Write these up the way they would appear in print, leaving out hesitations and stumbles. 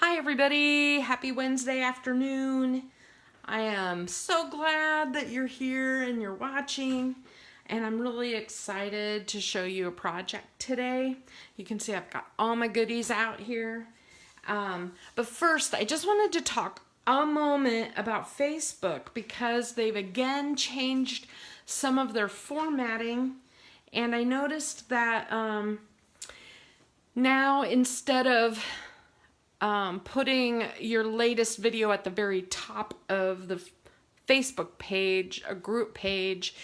Hi everybody, happy Wednesday afternoon. I am so glad that you're here and you're watching, and I'm really excited to show you a project today. You can see I've got all my goodies out here. But first, I just wanted to talk a moment about Facebook because they've again changed some of their formatting, and I noticed that now instead of putting your latest video at the very top of the Facebook page, a group page,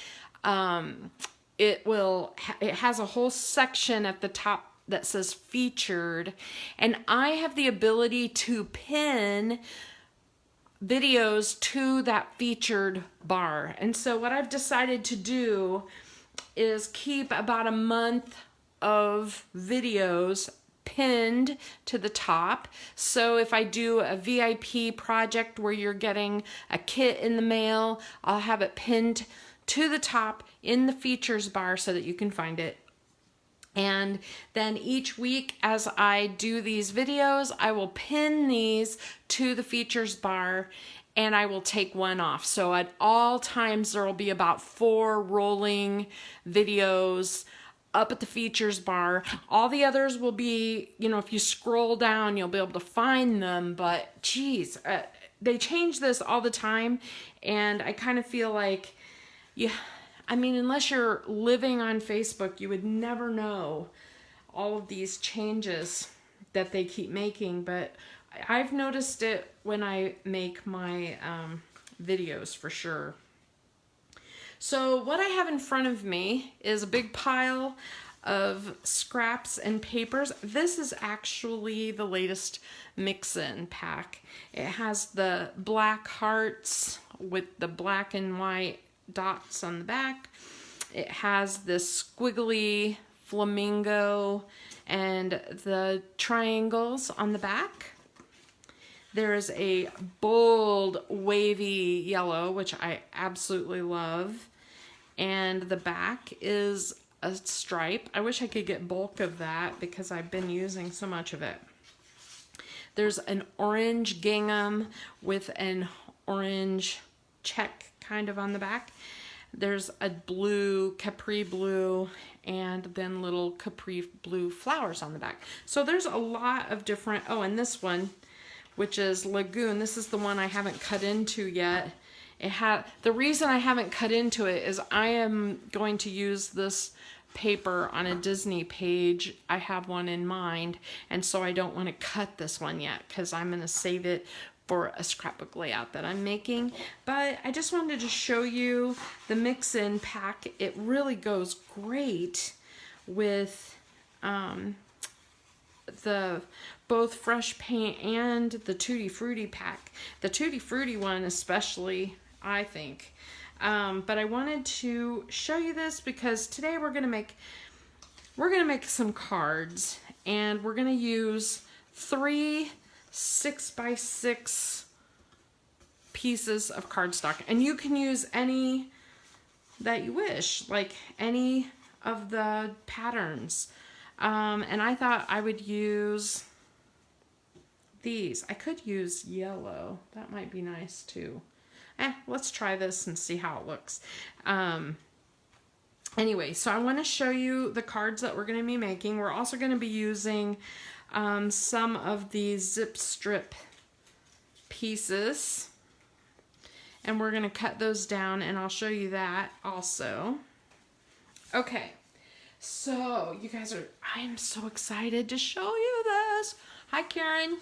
it has a whole section at the top that says featured, and I have the ability to pin videos to that featured bar. And so what I've decided to do is keep about a month of videos pinned to the top. So if I do a VIP project where you're getting a kit in the mail, I'll have it pinned to the top in the features bar so that you can find it. And then each week as I do these videos, I will pin these to the features bar and I will take one off. So at all times there will be about 4 rolling videos up at the features bar. All the others will be, if you scroll down, you'll be able to find them, but geez, they change this all the time, and I kind of feel like, unless you're living on Facebook, you would never know all of these changes that they keep making, but I've noticed it when I make my videos for sure. So what I have in front of me is a big pile of scraps and papers. This is actually the latest mix-in pack. It has the black hearts with the black and white dots on the back. It has this squiggly flamingo and the triangles on the back. There is a bold wavy yellow, which I absolutely love. And the back is a stripe. I wish I could get bulk of that because I've been using so much of it. There's an orange gingham with an orange check kind of on the back. There's a blue, capri blue, and then little capri blue flowers on the back. So there's a lot of different, and this one, which is Lagoon. This is the one I haven't cut into yet. The reason I haven't cut into it is I am going to use this paper on a Disney page. I have one in mind, and so I don't want to cut this one yet because I'm going to save it for a scrapbook layout that I'm making. But I just wanted to show you the mix-in pack. It really goes great with the both fresh paint and the Tutti Frutti pack. The Tutti Frutti one especially, I think. But I wanted to show you this because today we're gonna make some cards, and we're gonna use 3 6x6 pieces of cardstock, and you can use any that you wish, like any of the patterns. And I thought I would use these. I could use yellow. That might be nice too. Let's try this and see how it looks. Anyway, so I want to show you the cards that we're going to be making. We're also going to be using some of these zip strip pieces, and we're going to cut those down, and I'll show you that also. Okay. So, you guys I am so excited to show you this. Hi, Karen.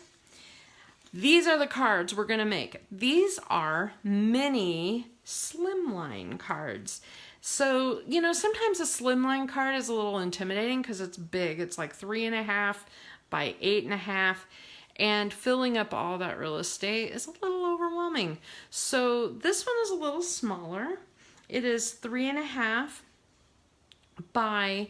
These are the cards we're going to make. These are mini slimline cards. So, sometimes a slimline card is a little intimidating because it's big. It's like 3.5 by 8.5. And filling up all that real estate is a little overwhelming. So, this one is a little smaller. It is 3.5 by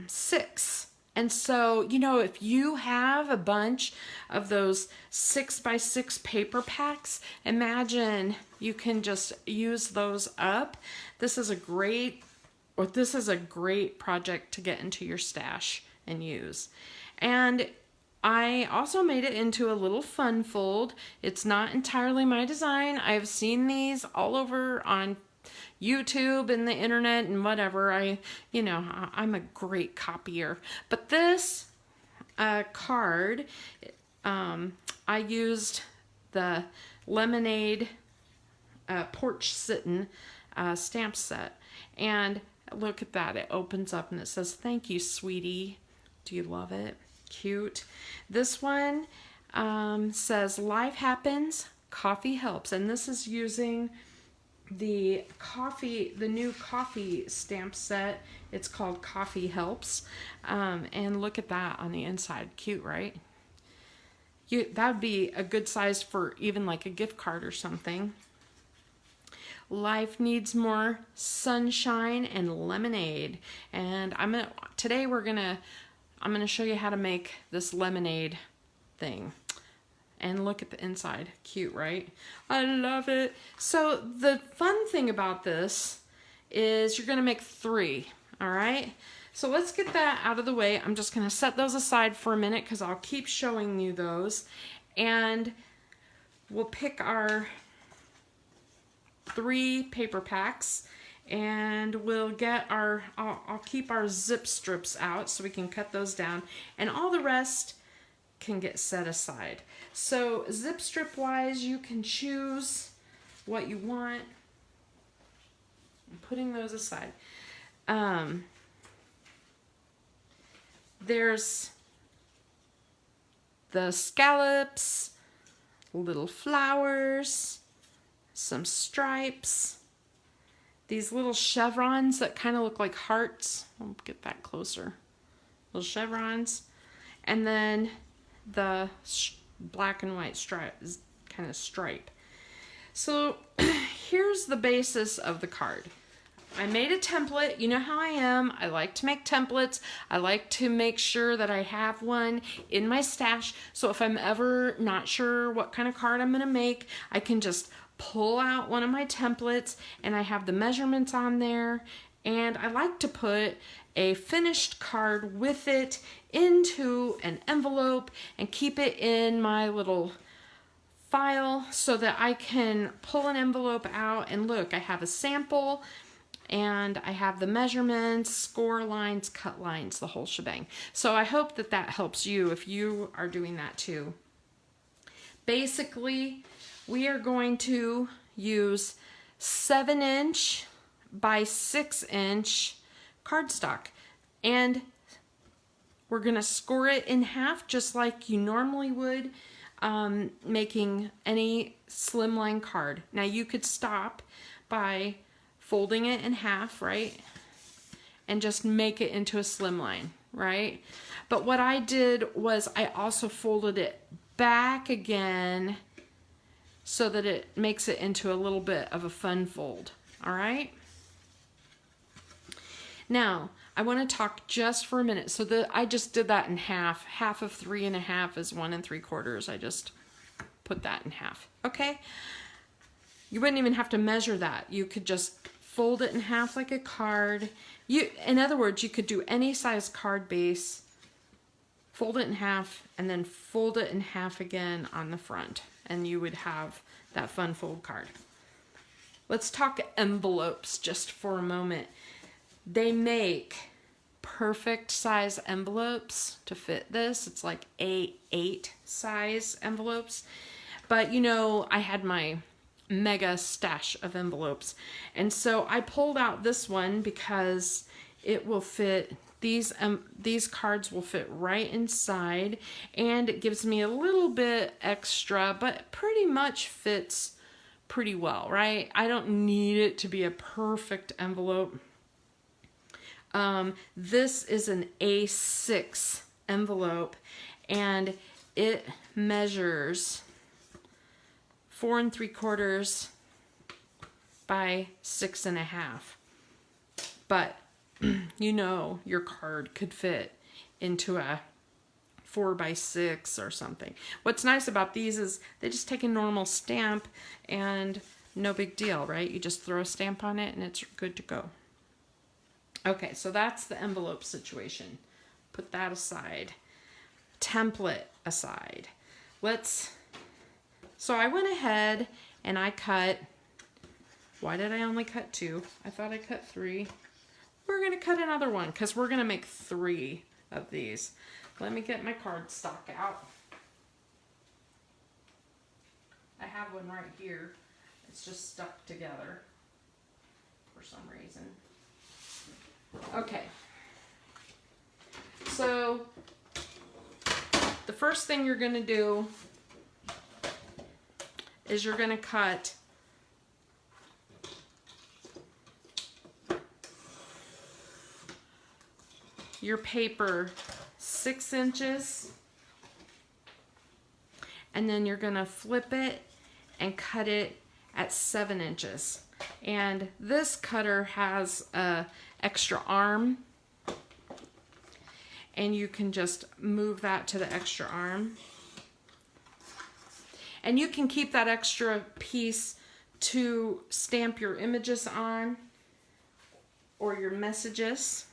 6. And so, if you have a bunch of those 6x6 paper packs, imagine you can just use those up. This is a great project to get into your stash and use. And I also made it into a little fun fold. It's not entirely my design. I've seen these all over on YouTube and the internet and whatever. I'm a great copier. But this card, I used the Lemonade Porch Sittin' stamp set. And look at that. It opens up and it says, "Thank you, sweetie." Do you love it? Cute. This one says, "Life happens, coffee helps." And this is using the new coffee stamp set. It's called Coffee Helps. And look at that on the inside. Cute, right? That would be a good size for even like a gift card or something. Life needs more sunshine and lemonade. And today I'm gonna show you how to make this lemonade thing. And look at the inside. Cute, right? I love it. So the fun thing about this is you're gonna make 3, all right? So let's get that out of the way. I'm just gonna set those aside for a minute because I'll keep showing you those. And we'll pick our 3 paper packs, and we'll get I'll keep our zip strips out so we can cut those down, and all the rest can get set aside. So zip strip wise, you can choose what you want. I'm putting those aside. There's the scallops, little flowers, some stripes, these little chevrons that kind of look like hearts. I'll get that closer. Little chevrons. And then the black and white kind of stripe. So here's the basis of the card. I made a template. You know how I am. I like to make templates. I like to make sure that I have one in my stash. So if I'm ever not sure what kind of card I'm going to make, I can just pull out one of my templates and I have the measurements on there. And I like to put a finished card with it into an envelope and keep it in my little file so that I can pull an envelope out and look, I have a sample and I have the measurements, score lines, cut lines, the whole shebang. So I hope that that helps you if you are doing that too. Basically, we are going to use 7" by 6" cardstock, and we're going to score it in half just like you normally would making any slimline card. Now you could stop by folding it in half, right? And just make it into a slimline, right? But what I did was I also folded it back again so that it makes it into a little bit of a fun fold, all right? Now, I want to talk just for a minute. So I just did that in half. Half of 3 1/2 is 1 3/4. I just put that in half, okay? You wouldn't even have to measure that. You could just fold it in half like a card. In other words, you could do any size card base, fold it in half, and then fold it in half again on the front, and you would have that fun fold card. Let's talk envelopes just for a moment. They make perfect size envelopes to fit this. It's like A8 size envelopes. But you know, I had my mega stash of envelopes. And so I pulled out this one because it will fit, these cards will fit right inside, and it gives me a little bit extra, but pretty much fits pretty well, right? I don't need it to be a perfect envelope. This is an A6 envelope, and it measures 4 3/4 by 6 1/2. But you know, your card could fit into a 4 by 6 or something. What's nice about these is they just take a normal stamp and no big deal, right? You just throw a stamp on it and it's good to go. Okay, so that's the envelope situation. Put that aside. template aside. So I went ahead and I cut, why did I only cut 2? I thought I cut 3. We're gonna cut another one because we're gonna make 3 of these. Let me get my cardstock out. I have one right here. It's just stuck together for some reason. Okay. So the first thing you're gonna do is you're gonna cut your paper 6 inches, and then you're gonna flip it and cut it at 7 inches. And this cutter has a extra arm, and you can just move that to the extra arm. And you can keep that extra piece to stamp your images on or your messages.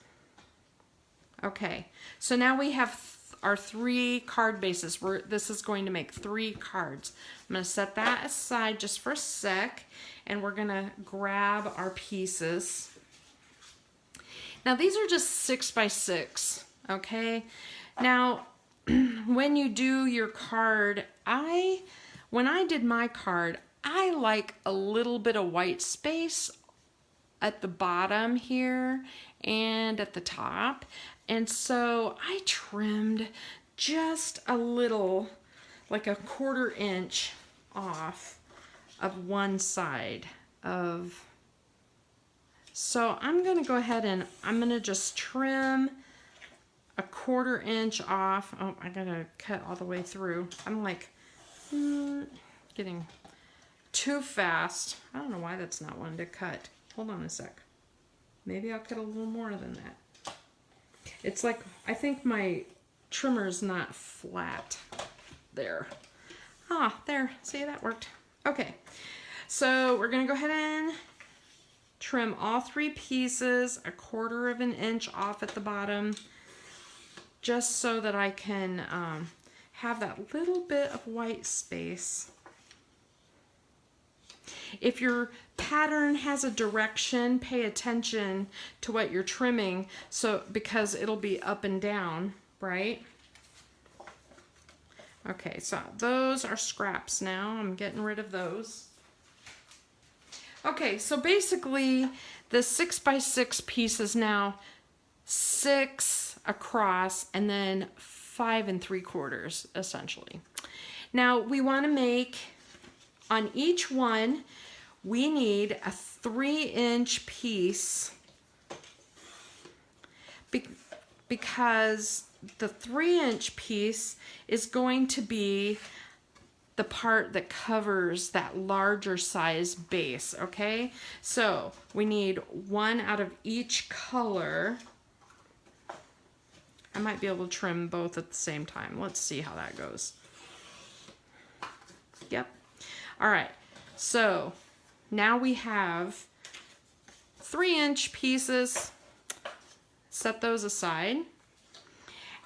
Okay, so now we have our 3 card bases. This is going to make 3 cards. I'm going to set that aside just for a sec, and we're going to grab our pieces. Now these are just 6 by 6, okay? Now, when you do your card, when I did my card, I like a little bit of white space at the bottom here and at the top. And so I trimmed just a little, like a 1/4 inch off of one side of. So I'm gonna go ahead and I'm gonna just trim a 1/4 inch off. Oh, I gotta cut all the way through. I'm like getting too fast. I don't know why that's not one to cut. Hold on a sec. Maybe I'll cut a little more than that. It's like, I think my trimmer's not flat. There. Ah, there. See, that worked. Okay. So we're going to go ahead and trim all 3 pieces 1/4 inch off at the bottom, just so that I can have that little bit of white space. If your pattern has a direction, pay attention to what you're trimming, because it'll be up and down, right? Okay, so those are scraps now. I'm getting rid of those. Okay, so basically the 6 by 6 piece is now 6 across and then 5 3/4 essentially. Now we want to make, on each one, we need a 3-inch piece because the 3-inch piece is going to be the part that covers that larger size base, okay? So we need 1 out of each color. I might be able to trim both at the same time. Let's see how that goes. Yep. All right. So now we have 3-inch pieces. Set those aside.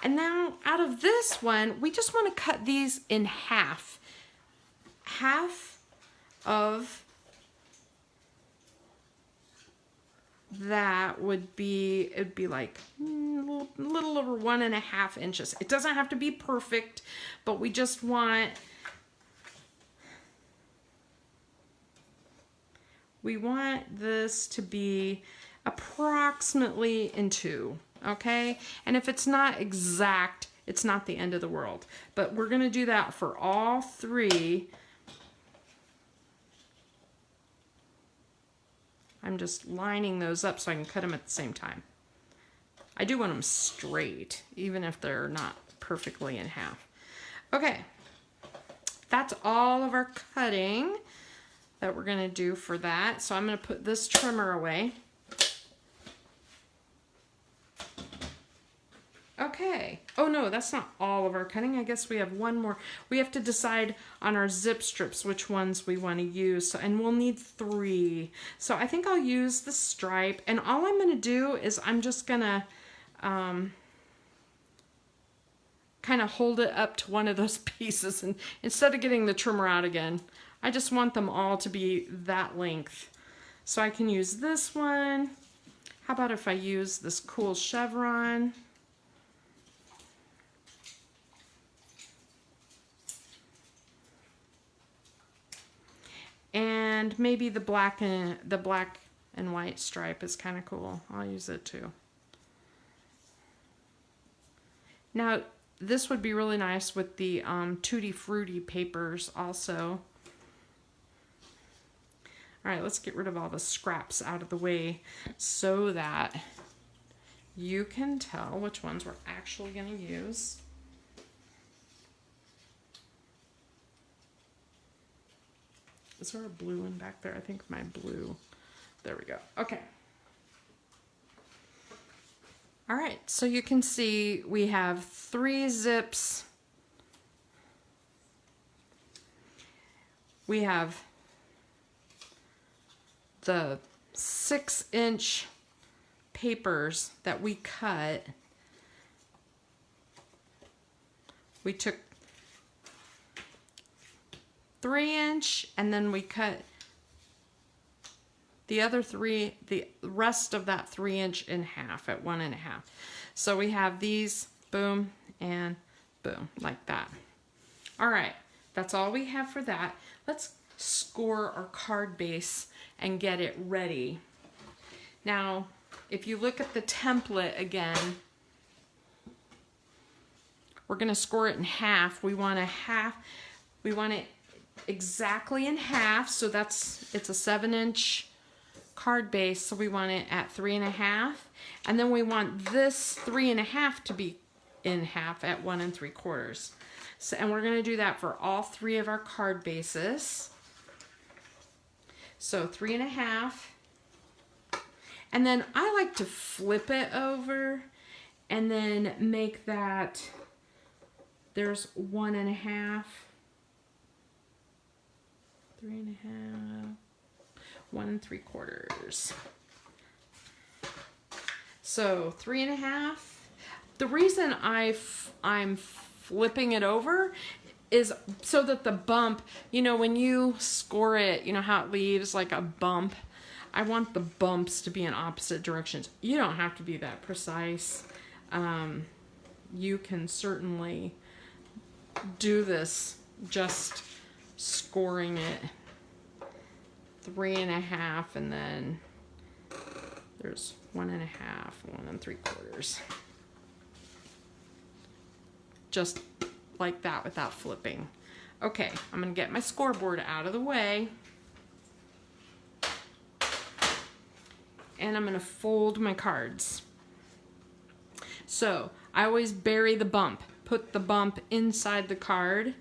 And now out of this one, we just want to cut these in half. Half of that would be, it'd be like a little over 1.5 inches. It doesn't have to be perfect, but we just want, this to be approximately in 2, okay? And if it's not exact, it's not the end of the world. But we're gonna do that for all 3. I'm just lining those up so I can cut them at the same time. I do want them straight, even if they're not perfectly in half. Okay, that's all of our cutting that we're gonna do for that. So I'm gonna put this trimmer away. Okay. Oh no, that's not all of our cutting. I guess we have one more. We have to decide on our zip strips which ones we want to use. So, and we'll need 3. So I think I'll use the stripe. And all I'm going to do is I'm just going to kind of hold it up to one of those pieces, and instead of getting the trimmer out again, I just want them all to be that length. So I can use this one. How about if I use this cool chevron? And maybe the black and white stripe is kind of cool. I'll use it too. Now, this would be really nice with the Tutti Frutti papers also. All right, let's get rid of all the scraps out of the way so that you can tell which ones we're actually going to use. Is there a blue one back there? I think my blue. There we go. Okay. All right, so you can see we have 3 zips. We have the 6-inch papers that we cut. We took 3-inch and then we cut the other 3, the rest of that 3-inch in half at 1 1/2. So we have these, boom and boom, like that. All right, that's all we have for that. Let's score our card base and get it ready. Now, if you look at the template again, we're gonna score it in half. We want it exactly in half, so it's a 7-inch card base, so we want it at 3 1/2, and then we want this 3 1/2 to be in half at 1 3/4. So, and we're going to do that for all 3 of our card bases. So 3 1/2, and then I like to flip it over and then make that, there's 1 1/2, 3 1/2, 1 3/4. So 3 1/2. The reason I'm flipping it over is so that the bump, you know, when you score it, you know how it leaves like a bump. I want the bumps to be in opposite directions. You don't have to be that precise. You can certainly do this just scoring it 3 1/2, and then there's 1 1/2, 1 3/4. Just like that without flipping. Okay, I'm gonna get my scoreboard out of the way. And I'm gonna fold my cards. So I always bury the bump. Put the bump inside the card,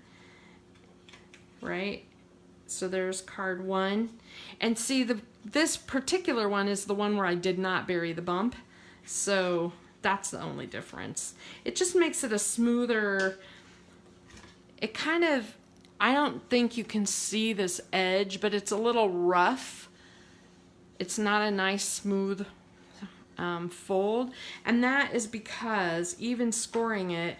right? So there's card 1. And see, this particular one is the one where I did not bury the bump. So that's the only difference. It just makes it a smoother, it kind of, I don't think you can see this edge, but it's a little rough. It's not a nice smooth fold. And that is because even scoring it,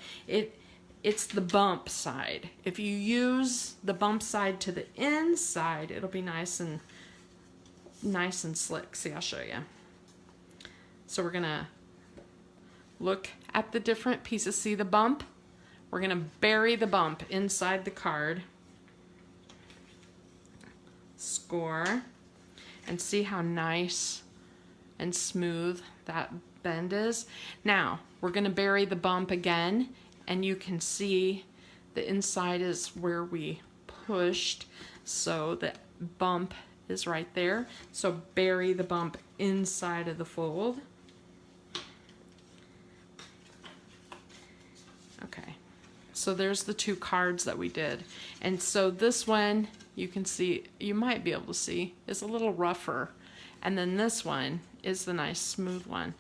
it's the bump side. If you use the bump side to the inside, it'll be nice and slick. See, I'll show you. So we're gonna look at the different pieces. See the bump? We're gonna bury the bump inside the card. Score. And see how nice and smooth that bend is. Now, we're gonna bury the bump again, and you can see the inside is where we pushed, so the bump is right there. So bury the bump inside of the fold. Okay, so there's the 2 cards that we did. And so this one, you can see, you might be able to see, is a little rougher. And then this one is the nice smooth one.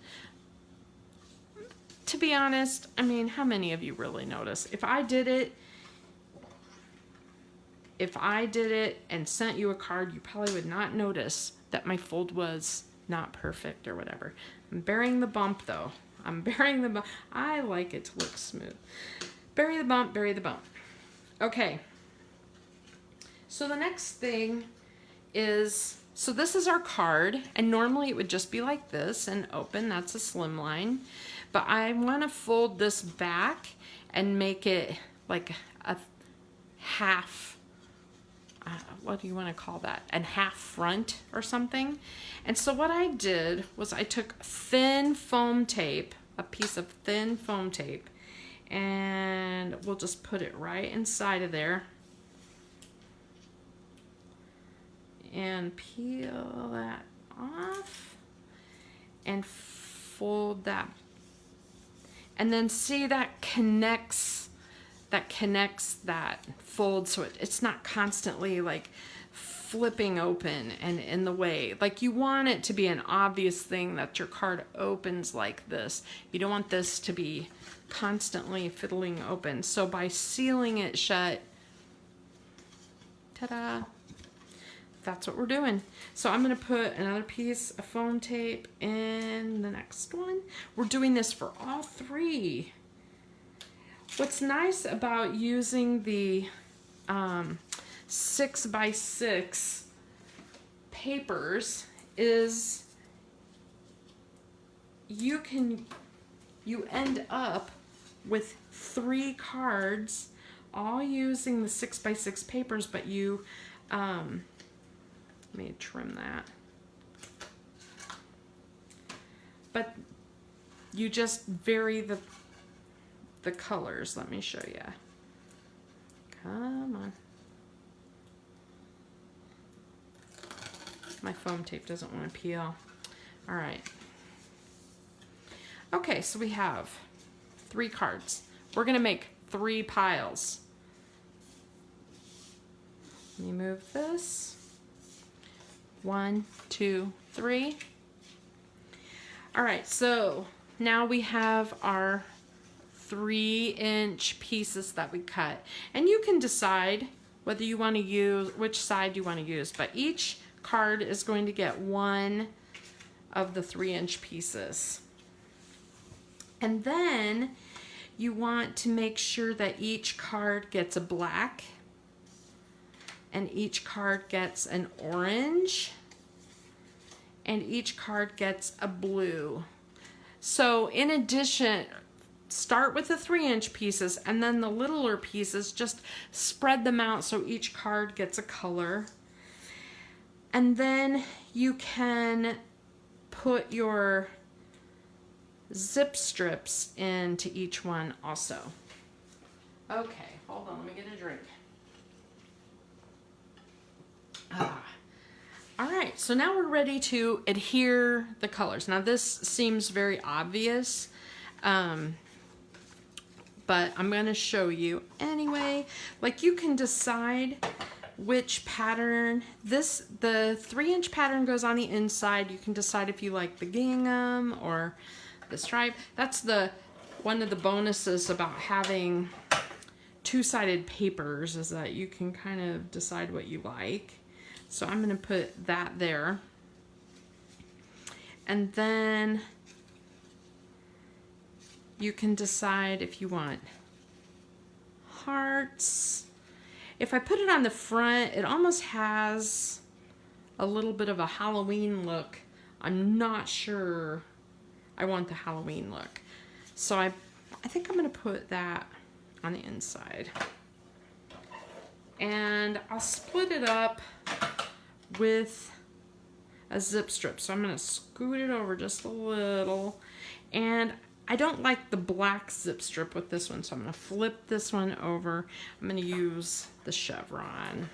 To be honest, I mean, how many of you really notice? If I did it and sent you a card, you probably would not notice that my fold was not perfect or whatever. I'm burying the bump though. I'm burying the bump. I like it to look smooth. Bury the bump, bury the bump. Okay. So the next thing is, so this is our card, and normally it would just be like this and open. That's a slimline. But I want to fold this back and make it like a half, what do you want to call that? A half front or something. And so what I did was I took thin foam tape, a piece of thin foam tape, and we'll just put it right inside of there. And peel that off and fold that. And then see that connects that fold, so it's not constantly like flipping open and in the way. Like, you want it to be an obvious thing that your card opens like this. You don't want this to be constantly fiddling open. So by sealing it shut, ta-da, that's what we're doing. So I'm going to put another piece of foam tape in the next one. We're doing this for all three. What's nice about using the 6x6 papers is you end up with 3 cards all using the 6x6 papers, but you let me trim that. But you just vary the colors. Let me show you. Come on. My foam tape doesn't want to peel. All right. Okay, so we have 3 cards. We're going to make 3 piles. Let me move this. 1, 2, 3. All right, so now we have our 3-inch pieces that we cut. And you can decide whether you want to use, which side you want to use, but each card is going to get 1 of the 3-inch pieces. And then you want to make sure that each card gets a black and each card gets an orange and each card gets a blue. So in addition, start with the 3-inch pieces, and then the littler pieces, just spread them out so each card gets a color. And then you can put your zip strips into each one also. Okay, hold on, let me get a drink. All right, so now we're ready to adhere the colors. Now this seems very obvious, but I'm going to show you anyway. Like, you can decide which pattern. The 3-inch pattern goes on the inside. You can decide if you like the gingham or the stripe. That's one of the bonuses about having 2-sided papers, is that you can kind of decide what you like. So I'm going to put that there. And then you can decide if you want hearts. If I put it on the front, it almost has a little bit of a Halloween look. I'm not sure I want the Halloween look. So I think I'm going to put that on the inside. And I'll split it up with a zip strip. So I'm going to scoot it over just a little. And I don't like the black zip strip with this one, so I'm going to flip this one over. I'm going to use the chevron.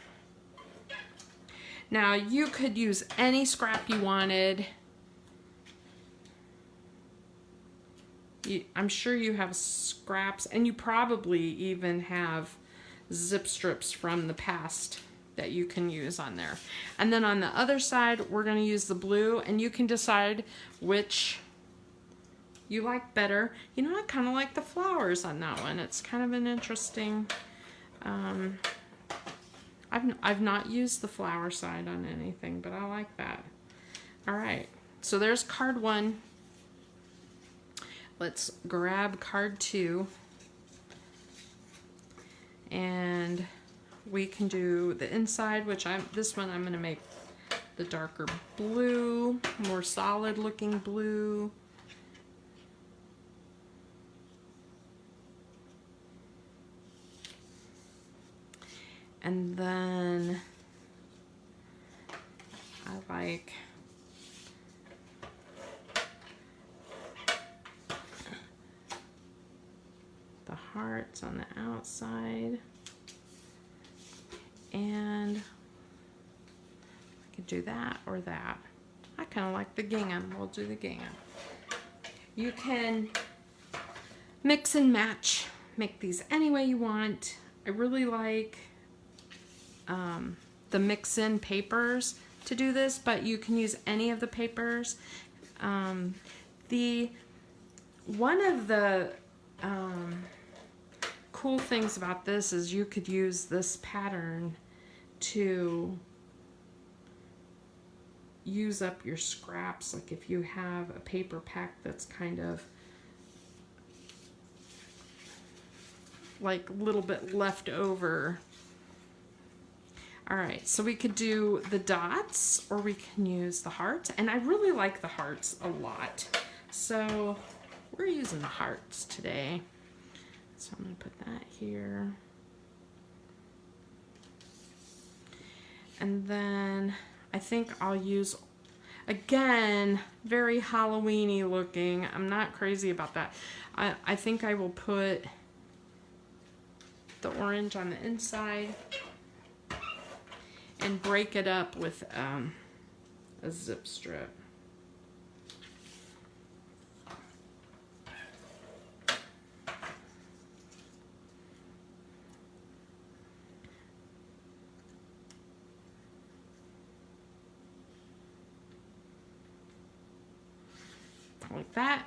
Now, you could use any scrap you wanted. I'm sure you have scraps, and you probably even have zip strips from the past that you can use on there. And then on the other side, we're going to use the blue, and you can decide which you like better. You know, I kind of like the flowers on that one. It's kind of an interesting, I've not used the flower side on anything, but I like that. All right, so there's card 1. Let's grab card 2. And we can do the inside, which this one I'm going to make the darker blue, more solid looking blue. And then I like the hearts on the outside. And I could do that or that. I kind of like the gingham. We'll do the gingham. You can mix and match, make these any way you want. I really like the mix-in papers to do this, but you can use any of the papers. One of the cool things about this is you could use this pattern to use up your scraps. Like if you have a paper pack that's kind of like a little bit left over. All right, so we could do the dots or we can use the hearts, and I really like the hearts a lot. So we're using the hearts today. So I'm gonna put that here. And then I think I'll use, again, very Halloween-y looking. I'm not crazy about that. I think I will put the orange on the inside and break it up with a zip strip. Like that.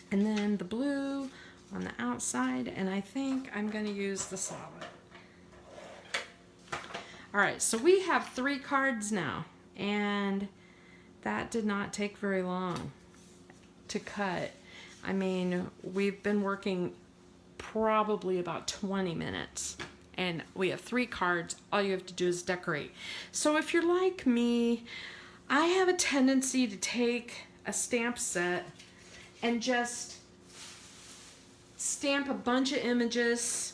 And then the blue on the outside, and I think I'm going to use the solid. All right, so we have 3 cards now, and that did not take very long to cut. I mean, we've been working probably about 20 minutes, and we have 3 cards. All you have to do is decorate. So if you're like me, I have a tendency to take a stamp set and just stamp a bunch of images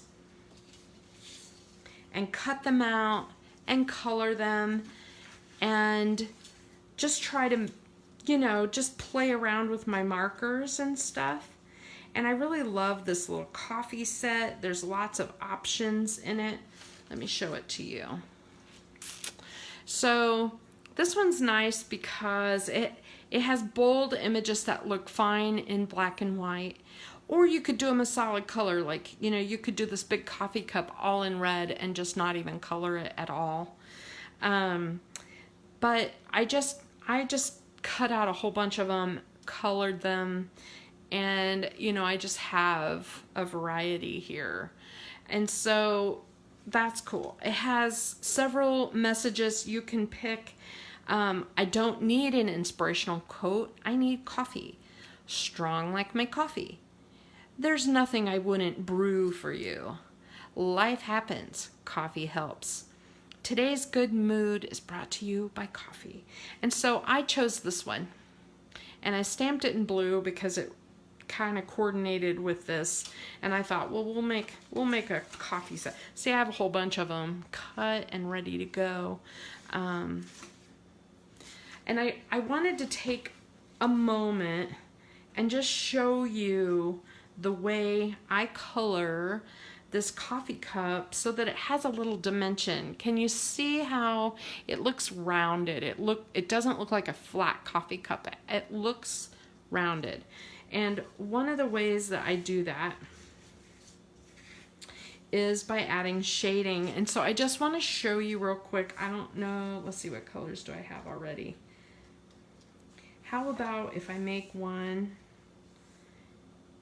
and cut them out and color them and just try to, you know, just play around with my markers and stuff. And I really love this little coffee set. There's lots of options in it. Let me show it to you. So this one's nice because it has bold images that look fine in black and white. Or you could do them a solid color, like, you know, you could do this big coffee cup all in red and just not even color it at all. But I just cut out a whole bunch of them, colored them, and, you know, I just have a variety here. And so that's cool. It has several messages you can pick. I don't need an inspirational quote. I need coffee. Strong like my coffee. There's nothing I wouldn't brew for you. Life happens. Coffee helps. Today's good mood is brought to you by coffee. And so I chose this one. And I stamped it in blue because it kind of coordinated with this. And I thought, well, we'll make a coffee set. See, I have a whole bunch of them cut and ready to go. And I wanted to take a moment and just show you the way I color this coffee cup so that it has a little dimension. Can you see how it looks rounded? It doesn't look like a flat coffee cup. It looks rounded. And one of the ways that I do that is by adding shading. And so I just want to show you real quick. I don't know, let's see, what colors do I have already? How about if I make one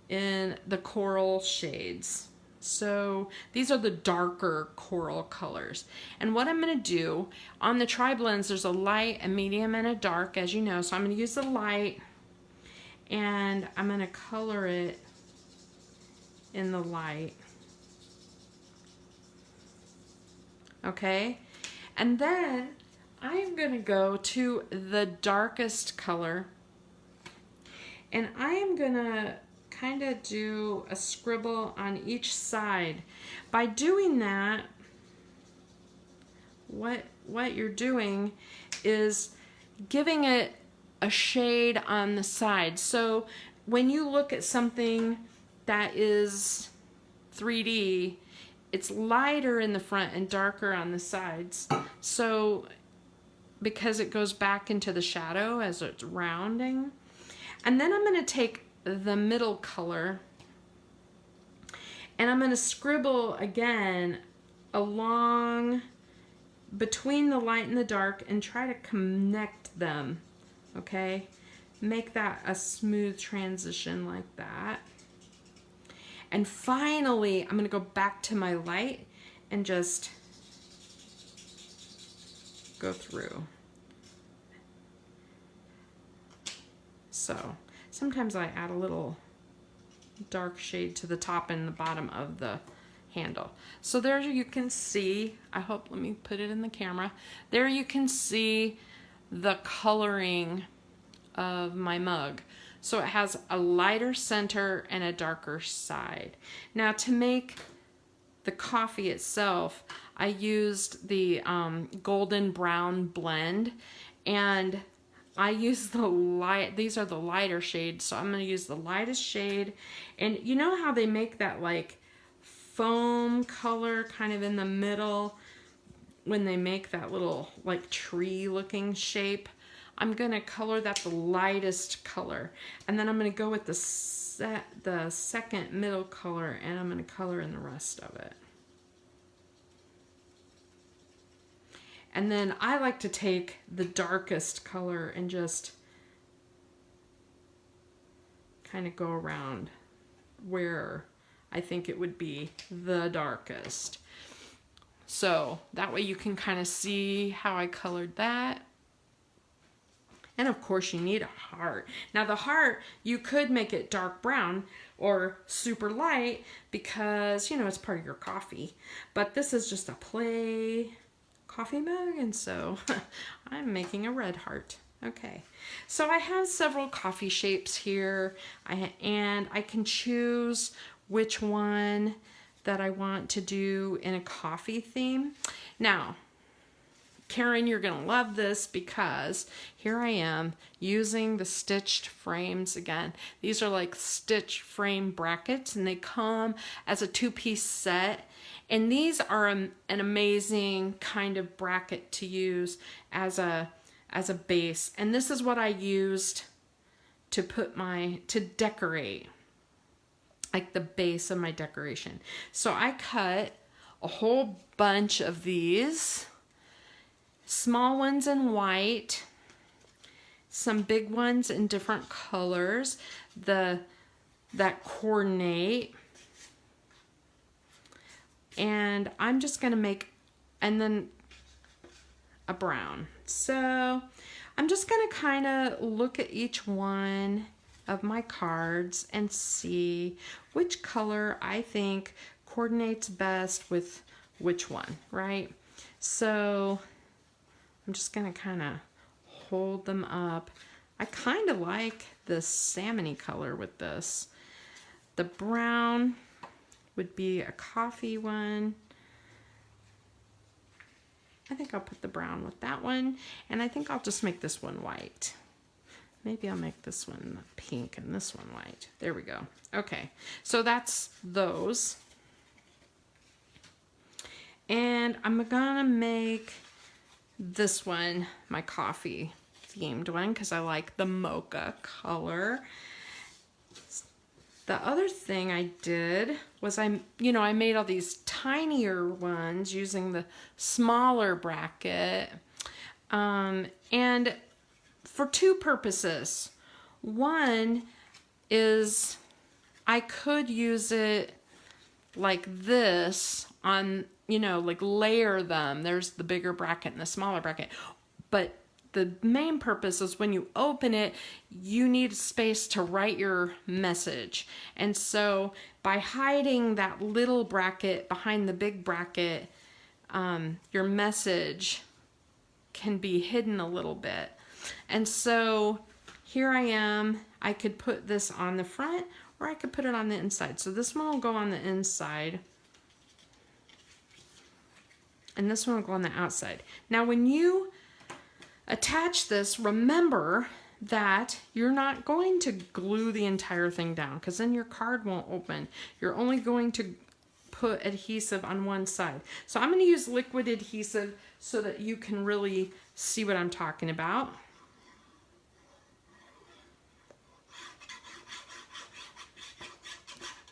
in the coral shades? So these are the darker coral colors. And what I'm going to do, on the tri-blends, there's a light, a medium, and a dark, as you know. So I'm going to use the light, and I'm going to color it in the light. okay? And then I'm gonna go to the darkest color, and I am gonna kind of do a scribble on each side. By doing that, what you're doing is giving it a shade on the side. So when you look at something that is 3D, it's lighter in the front and darker on the sides. So because it goes back into the shadow as it's rounding. And then I'm going to take the middle color and I'm going to scribble again along between the light and the dark and try to connect them, okay? Make that a smooth transition like that. And finally, I'm gonna go back to my light and just go through. So sometimes I add a little dark shade to the top and the bottom of the handle. So there you can see, I hope, let me put it in the camera. There you can see the coloring of my mug. So it has a lighter center and a darker side. Now to make the coffee itself, I used the golden brown blend, and I use the light, these are the lighter shades, so I'm gonna use the lightest shade. And you know how they make that like foam color kind of in the middle when they make that little like tree looking shape? I'm gonna color that the lightest color, and then I'm gonna go with the second middle color, and I'm gonna color in the rest of it. And then I like to take the darkest color and just kind of go around where I think it would be the darkest. So that way you can kind of see how I colored that. And of course you need a heart. Now the heart, you could make it dark brown or super light because, you know, it's part of your coffee. But this is just a play coffee mug, and so I'm making a red heart. Okay, so I have several coffee shapes here, and I can choose which one that I want to do in a coffee theme. Now, Karen, you're gonna love this because here I am using the stitched frames again. These are like stitch frame brackets, and they come as a two-piece set. And these are an amazing kind of bracket to use as a base. And this is what I used to put to decorate, like the base of my decoration. So I cut a whole bunch of these, small ones in white, some big ones in different colors that coordinate. And I'm just gonna make, and then a brown. So I'm just gonna kind of look at each one of my cards and see which color I think coordinates best with which one, right? So I'm just gonna kind of hold them up. I kind of like this salmon-y color with this. The brown would be a coffee one. I think I'll put the brown with that one, and I think I'll just make this one white. Maybe I'll make this one pink and this one white. There we go. Okay, so that's those. And I'm gonna make this one my coffee themed one because I like the mocha color. The other thing I did was I made all these tinier ones using the smaller bracket, and for two purposes. One is I could use it like this on, like layer them. There's the bigger bracket and the smaller bracket, but the main purpose is when you open it, you need space to write your message. And so by hiding that little bracket behind the big bracket, your message can be hidden a little bit. And so here I am. I could put this on the front or I could put it on the inside. So this one will go on the inside and this one will go on the outside. Now when you attach this, remember that you're not going to glue the entire thing down because then your card won't open. You're only going to put adhesive on one side. So I'm going to use liquid adhesive so that you can really see what I'm talking about.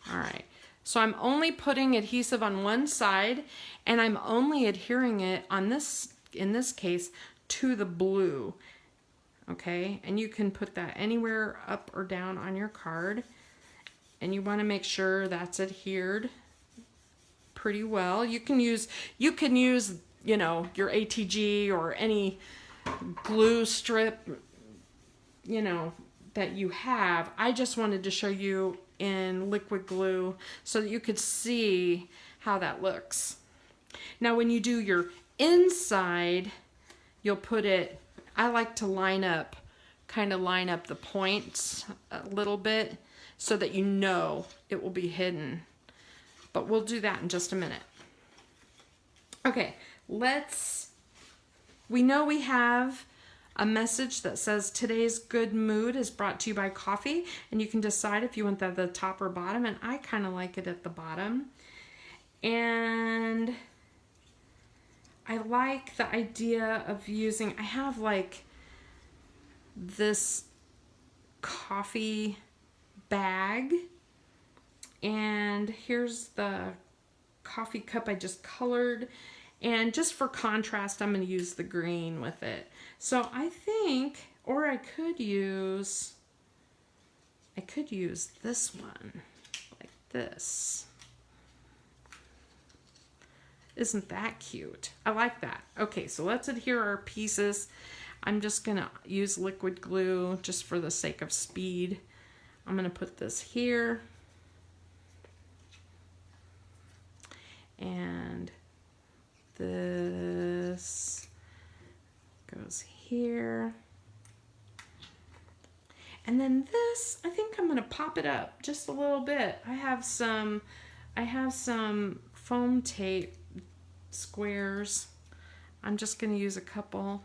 All right, so I'm only putting adhesive on one side and I'm only adhering it on this, in this case, to the blue. Okay, and you can put that anywhere up or down on your card. And you want to make sure that's adhered pretty well. You can use, you know, your ATG or any glue strip, you know, that you have. I just wanted to show you in liquid glue so that you could see how that looks. Now when you do your inside, you'll put it, I like to line up, kind of line up the points a little bit so that you know it will be hidden. But we'll do that in just a minute. Okay, we know we have a message that says today's good mood is brought to you by coffee, and you can decide if you want that at the top or bottom, and I kind of like it at the bottom. And I like the idea of using, I have like this coffee bag, and here's the coffee cup I just colored, and just for contrast I'm going to use the green with it. So I think, or I could use this one like this. Isn't that cute? I like that. Okay, so let's adhere our pieces. I'm just gonna use liquid glue just for the sake of speed. I'm gonna put this here. And this goes here. And then this, I think I'm gonna pop it up just a little bit. I have some foam tape squares. I'm just gonna use a couple.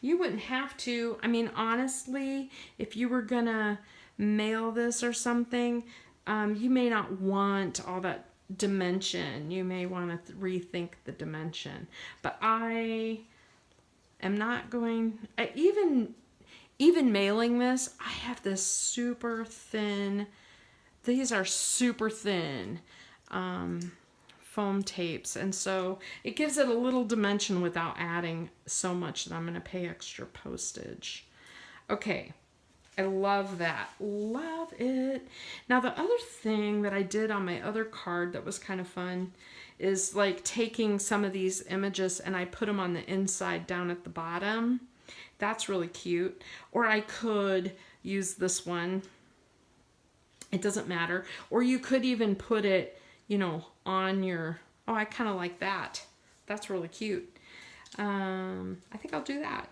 You wouldn't have to, I mean, honestly, if you were gonna mail this or something, you may not want all that dimension. You may want to rethink the dimension. But I am not going, even mailing this, I have this super thin, these are super thin foam tapes, and so it gives it a little dimension without adding so much that I'm going to pay extra postage. Okay, I love that. Love it. Now the other thing that I did on my other card that was kind of fun is like taking some of these images and I put them on the inside down at the bottom. That's really cute. Or I could use this one. It doesn't matter. Or you could even put it, you know, on your, oh, I kind of like that. That's really cute. I think I'll do that.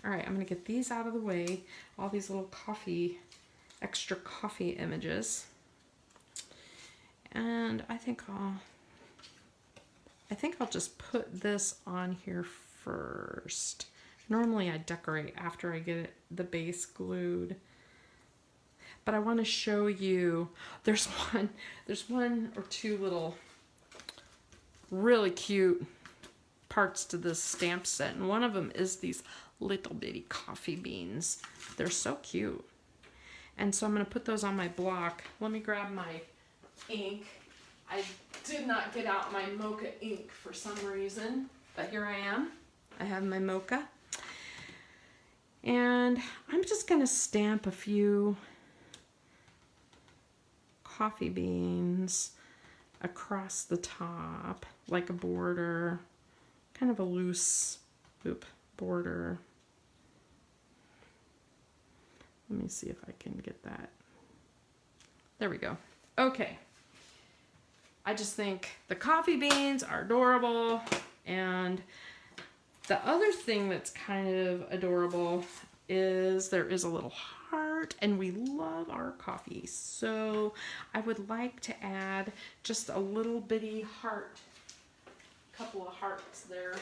All right, I'm gonna get these out of the way. All these little extra coffee images. And I think I'll just put this on here first. Normally I decorate after I get the base glued. But I want to show you, there's one or two little really cute parts to this stamp set, and one of them is these little bitty coffee beans. They're so cute. And so I'm going to put those on my block. Let me grab my ink. I did not get out my mocha ink for some reason, but here I am. I have my mocha. And I'm just going to stamp a few coffee beans across the top, like a border, kind of a loose border. Let me see if I can get that There we go. Okay. I just think the coffee beans are adorable. And the other thing that's kind of adorable is there is a little heart, and we love our coffee. So I would like to add just a little bitty heart, a couple of hearts there.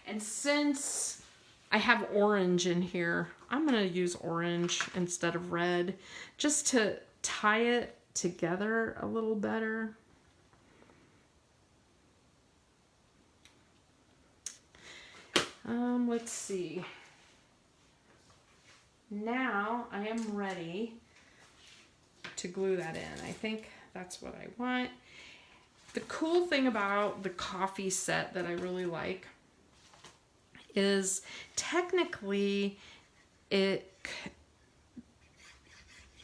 And since I have orange in here, I'm going to use orange instead of red just to tie it together a little better. Let's see. Now I am ready to glue that in. I think that's what I want. The cool thing about the coffee set that I really like is technically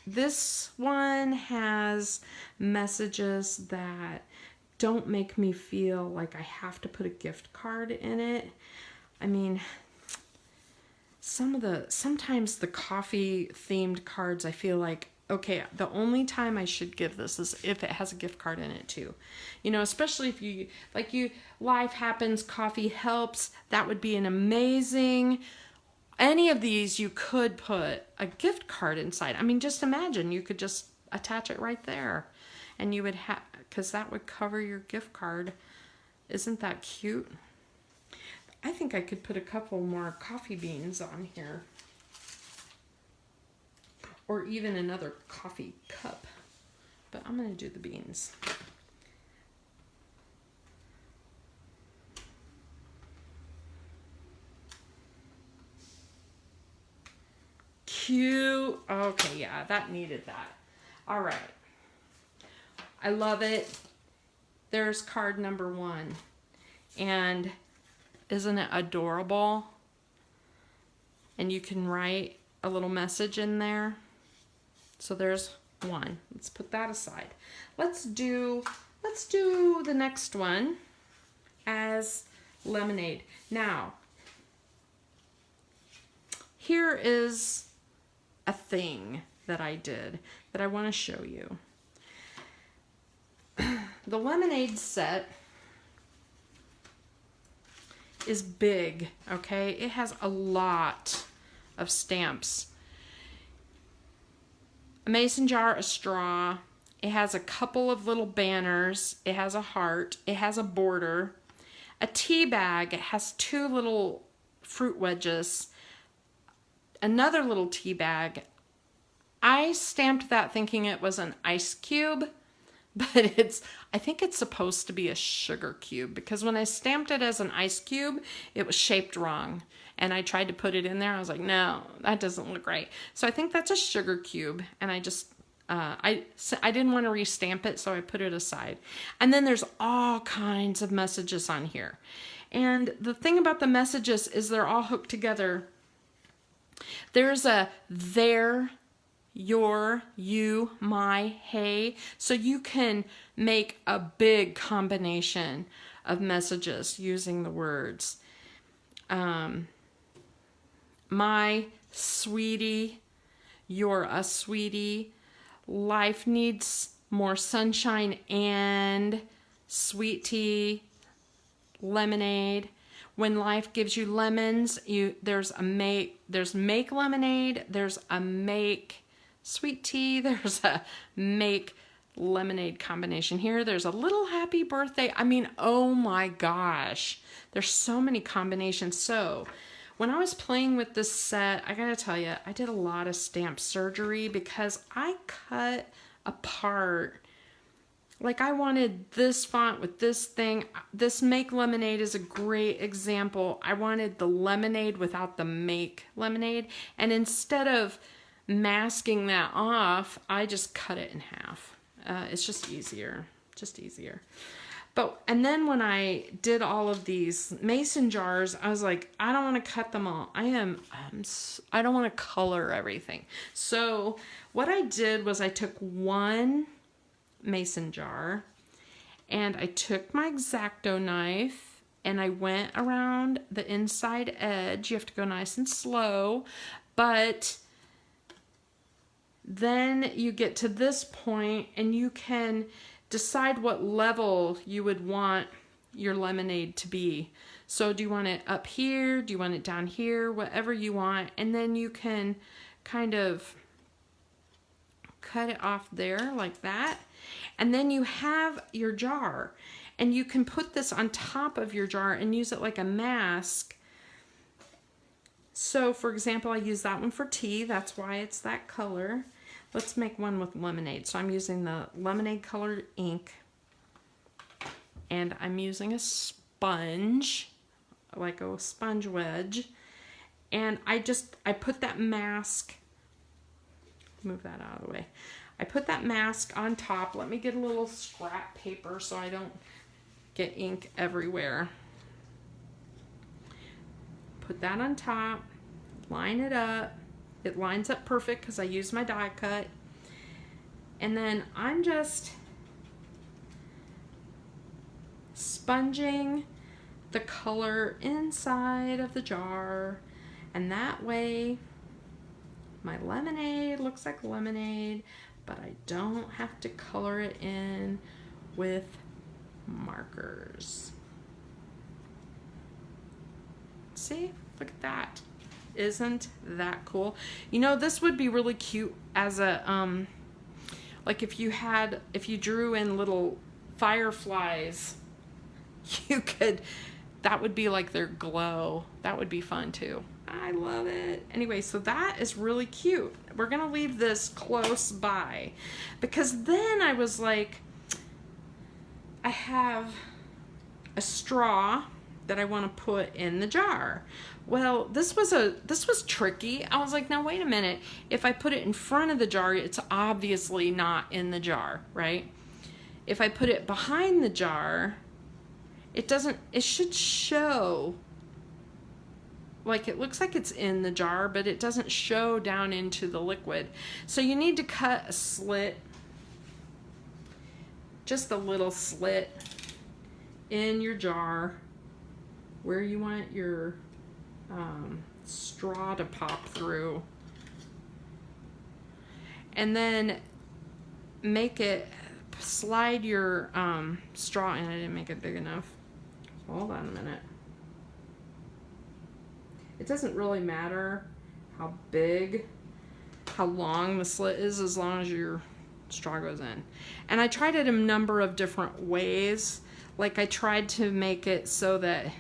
this one has messages that don't make me feel like I have to put a gift card in it. I mean, sometimes the coffee themed cards, I feel like, okay, the only time I should give this is if it has a gift card in it too. You know, especially if you, life happens, coffee helps, that would be an amazing, any of these you could put a gift card inside. I mean, just imagine, you could just attach it right there and you would have, because that would cover your gift card. Isn't that cute? I think I could put a couple more coffee beans on here. Or even another coffee cup. But I'm going to do the beans. Cute. Okay, yeah, that needed that. All right. I love it. There's card number 1. And isn't it adorable? And you can write a little message in there. So there's 1. Let's put that aside. Let's do the next one as lemonade. Now, here is a thing that I did that I want to show you. The lemonade set is big, okay? It has a lot of stamps. A mason jar, a straw. It has a couple of little banners. It has a heart. It has a border. A tea bag. It has 2 little fruit wedges. Another little tea bag. I stamped that thinking it was an ice cube, but I think it's supposed to be a sugar cube, because when I stamped it as an ice cube, it was shaped wrong. And I tried to put it in there. I was like, no, that doesn't look right. So I think that's a sugar cube. And I just, I didn't want to restamp it, so I put it aside. And then there's all kinds of messages on here. And the thing about the messages is they're all hooked together. There's a there, your, you, my, hey. So you can make a big combination of messages using the words. My sweetie, you're a sweetie. Life needs more sunshine and sweet tea, lemonade. When life gives you lemons, there's make lemonade, there's a make sweet tea, there's a make lemonade combination here. There's a little happy birthday. I mean, oh my gosh, there's so many combinations. So when I was playing with this set, I gotta tell you, I did a lot of stamp surgery because I cut apart. Like, I wanted this font with this thing. This make lemonade is a great example. I wanted the lemonade without the make lemonade. And instead of masking that off, I just cut it in half. It's just easier, And then when I did all of these mason jars, I was like, I don't want to cut them all. I don't want to color everything. So what I did was I took 1 mason jar and I took my X-Acto knife and I went around the inside edge. You have to go nice and slow, but Then you get to this point and you can decide what level you would want your lemonade to be. So do you want it up here? Do you want it down here? Whatever you want. And then you can kind of cut it off there like that. And then you have your jar. And you can put this on top of your jar and use it like a mask. So for example, I use that one for tea. That's why it's that color. Let's make one with lemonade. So I'm using the lemonade colored ink. And I'm using a sponge, like a sponge wedge. And I put that mask, move that out of the way. I put that mask on top. Let me get a little scrap paper so I don't get ink everywhere. Put that on top, line it up. It lines up perfect because I use my die cut. And then I'm just sponging the color inside of the jar, and that way my lemonade looks like lemonade, but I don't have to color it in with markers. See, look at that. Isn't that cool? You know, this would be really cute as a like if you drew in little fireflies, you could, that would be like their glow. That would be fun too. I love it. Anyway, so that is really cute. We're gonna leave this close by because then I was like, I have a straw that I want to put in the jar. Well, this was tricky. I was like, now wait a minute. If I put it in front of the jar, it's obviously not in the jar, right? If I put it behind the jar, it should show, like it looks like it's in the jar, but it doesn't show down into the liquid. So you need to cut a slit, just a little slit in your jar where you want your straw to pop through. And then make it, slide your straw in. I didn't make it big enough. Hold on a minute. It doesn't really matter how big, how long the slit is, as long as your straw goes in. And I tried it a number of different ways. Like I tried to make it so that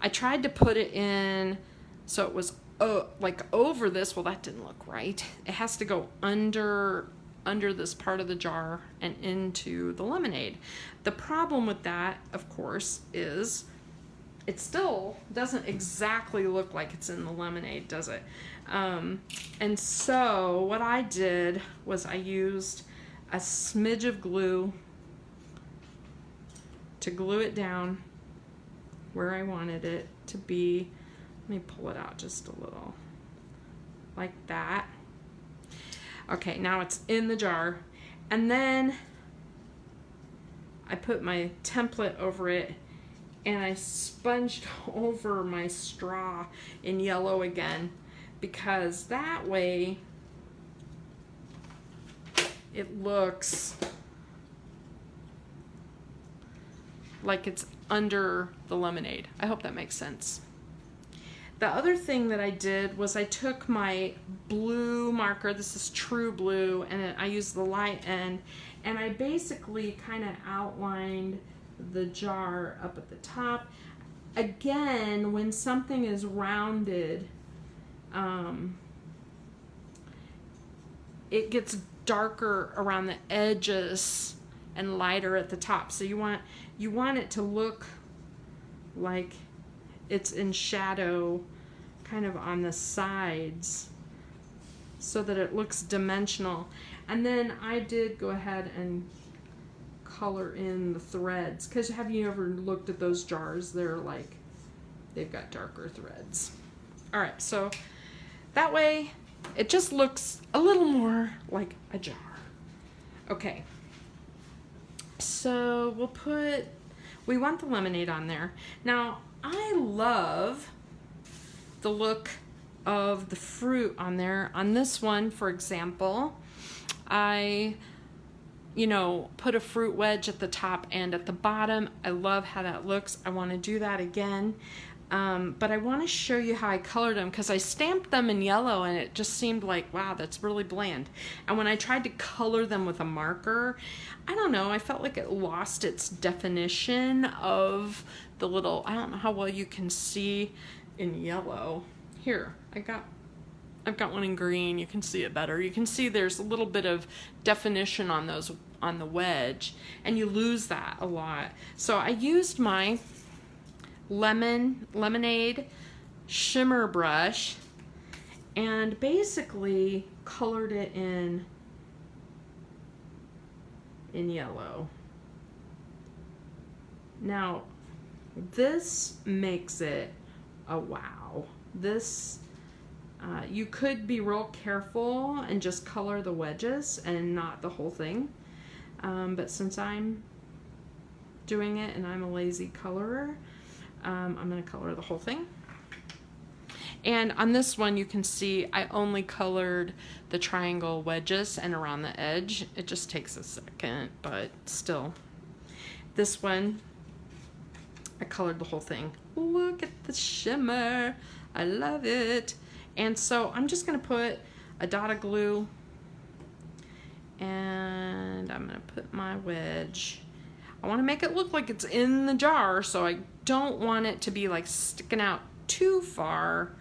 I tried to put it in so it was like over this. Well, that didn't look right. It has to go under this part of the jar and into the lemonade. The problem with that, of course, is it still doesn't exactly look like it's in the lemonade, does it? And so what I did was I used a smidge of glue to glue it down where I wanted it to be. Let me pull it out just a little, like that. Okay, now it's in the jar. And then I put my template over it and I sponged over my straw in yellow again, because that way it looks like it's under the lemonade. I hope that makes sense. The other thing that I did was I took my blue marker, this is True Blue, and I used the light end, and I basically kind of outlined the jar up at the top. Again, when something is rounded, it gets darker around the edges and lighter at the top. So you want it to look like it's in shadow kind of on the sides so that it looks dimensional. And then I did go ahead and color in the threads, because have you ever looked at those jars? They're like, they've got darker threads. All right, so that way it just looks a little more like a jar. Okay, so we want the lemonade on there. Now, I love the look of the fruit on there. On this one, for example, I put a fruit wedge at the top and at the bottom. I love how that looks. I want to do that again. But I want to show you how I colored them, because I stamped them in yellow and it just seemed like, wow, that's really bland. And when I tried to color them with a marker, I don't know, I felt like it lost its definition of the little, I don't know how well you can see in yellow. Here, I've got one in green. You can see it better. You can see there's a little bit of definition on those, on the wedge, and you lose that a lot. So I used my lemonade shimmer brush and basically colored it in yellow. Now this makes it a wow. This you could be real careful and just color the wedges and not the whole thing, but since I'm doing it and I'm a lazy colorer, I'm going to color the whole thing. And on this one you can see I only colored the triangle wedges and around the edge. It just takes a second, but still. This one I colored the whole thing. Look at the shimmer. I love it. And so I'm just going to put a dot of glue and I'm going to put my wedge. I want to make it look like it's in the jar, so I don't want it to be like sticking out too far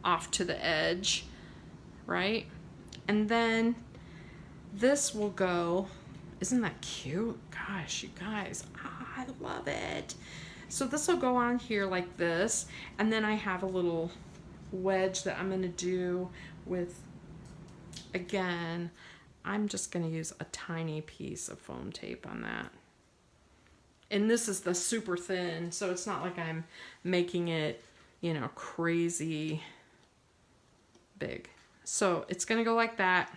off to the edge, right? And then this will go, isn't that cute? Gosh, you guys, I love it. So this will go on here like this, and then I have a little wedge that I'm going to do with, again, I'm just going to use a tiny piece of foam tape on that. And this is the super thin, so it's not like I'm making it, crazy big. So it's going to go like that.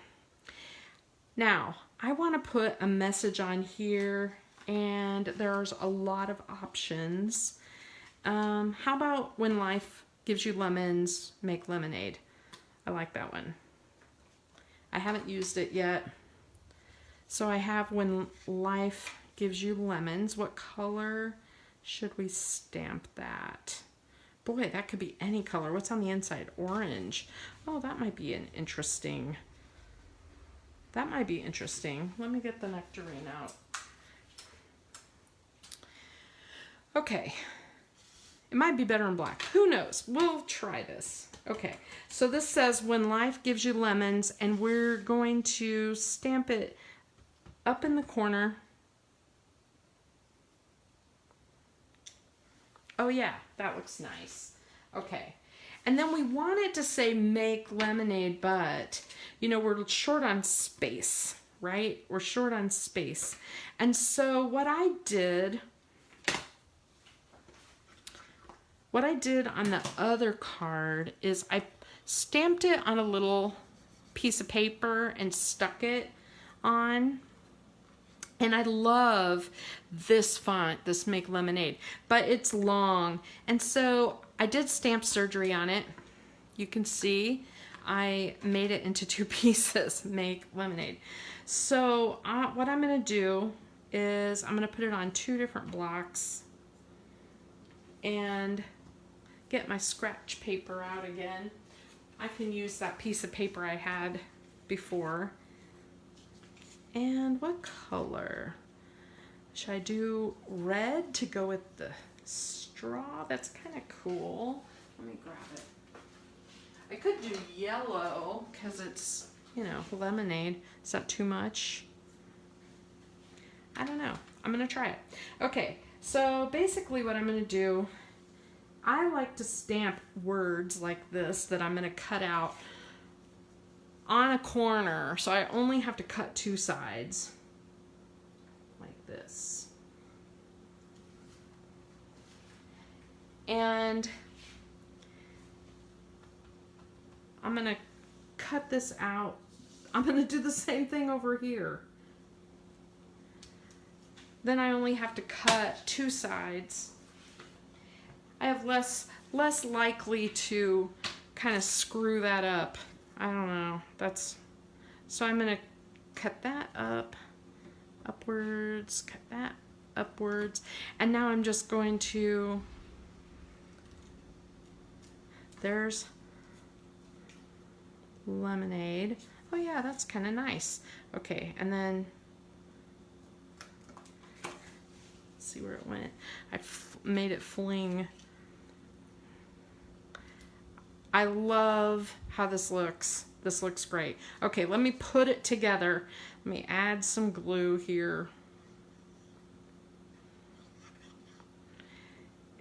Now, I want to put a message on here, and there's a lot of options. How about when life gives you lemons, make lemonade? I like that one. I haven't used it yet. So I have when life gives you lemons. What color should we stamp that? Boy, that could be any color. What's on the inside? Orange. Oh, that might be an interesting. That might be interesting. Let me get the nectarine out. Okay. It might be better in black. Who knows? We'll try this. Okay. So this says when life gives you lemons, and we're going to stamp it up in the corner. Oh yeah, that looks nice. Okay. And then we want it to say make lemonade, but we're short on space, right? We're short on space. And so what I did on the other card is I stamped it on a little piece of paper and stuck it on. And I love this font, this Make Lemonade, but it's long. And so I did stamp surgery on it. You can see I made it into 2 pieces, Make Lemonade. So what I'm going to do is I'm going to put it on 2 different blocks and get my scratch paper out again. I can use that piece of paper I had before. And what color? Should I do red to go with the straw? That's kind of cool. Let me grab it. I could do yellow because it's, lemonade. Is that too much? I don't know. I'm going to try it. Okay, so basically what I'm going to do, I like to stamp words like this that I'm going to cut out on a corner, so I only have to cut 2 sides like this. And I'm going to cut this out. I'm going to do the same thing over here. Then I only have to cut 2 sides. I have less likely to kind of screw that up. I don't know. So I'm going to cut that up, upwards, cut that upwards. And now I'm just going to, there's lemonade. Oh yeah, that's kind of nice. Okay, and then, let's see where it went. I made it fling. I love how this looks. This looks great. Okay, let me put it together. Let me add some glue here.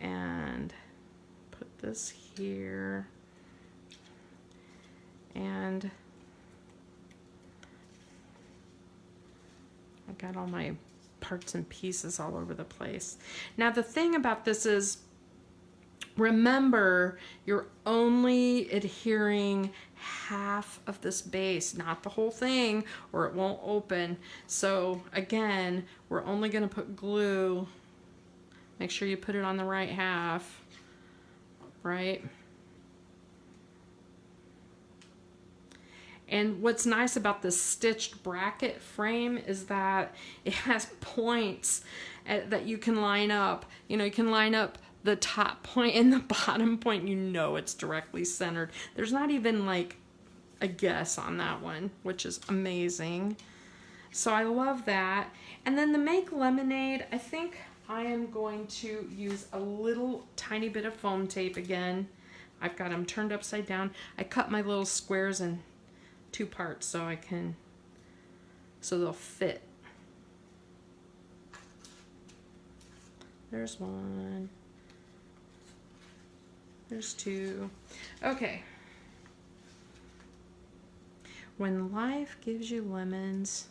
And put this here. And I got all my parts and pieces all over the place. Now the thing about this is, remember, you're only adhering half of this base, not the whole thing, or it won't open. So again, we're only going to put glue. Make sure you put it on the right half, right? And what's nice about this stitched bracket frame is that it has points that you can line up. You know, you can line up the top point and the bottom point. You know it's directly centered. There's not even like a guess on that one, which is amazing. So I love that. And then to make lemonade, I think I am going to use a little tiny bit of foam tape again. I've got them turned upside down. I cut my little squares in 2 parts so they'll fit. There's 1. There's 2. Okay. When life gives you lemons,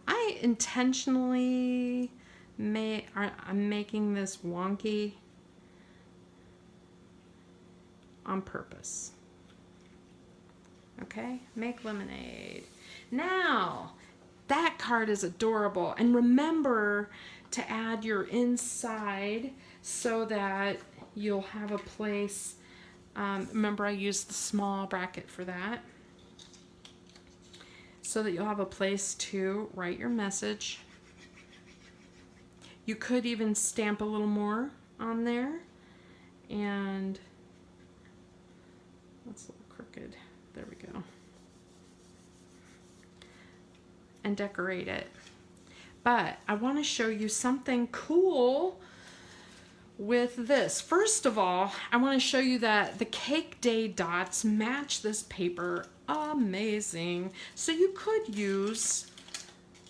I intentionally I'm making this wonky on purpose. Okay, make lemonade. Now, that card is adorable. And remember to add your inside so that you'll have a place. Remember, I used the small bracket for that. So that you'll have a place to write your message. You could even stamp a little more on there. And that's a little crooked. There we go. And decorate it. But I want to show you something cool with this. First of all, I want to show you that the Cake Day dots match this paper amazing. So you could use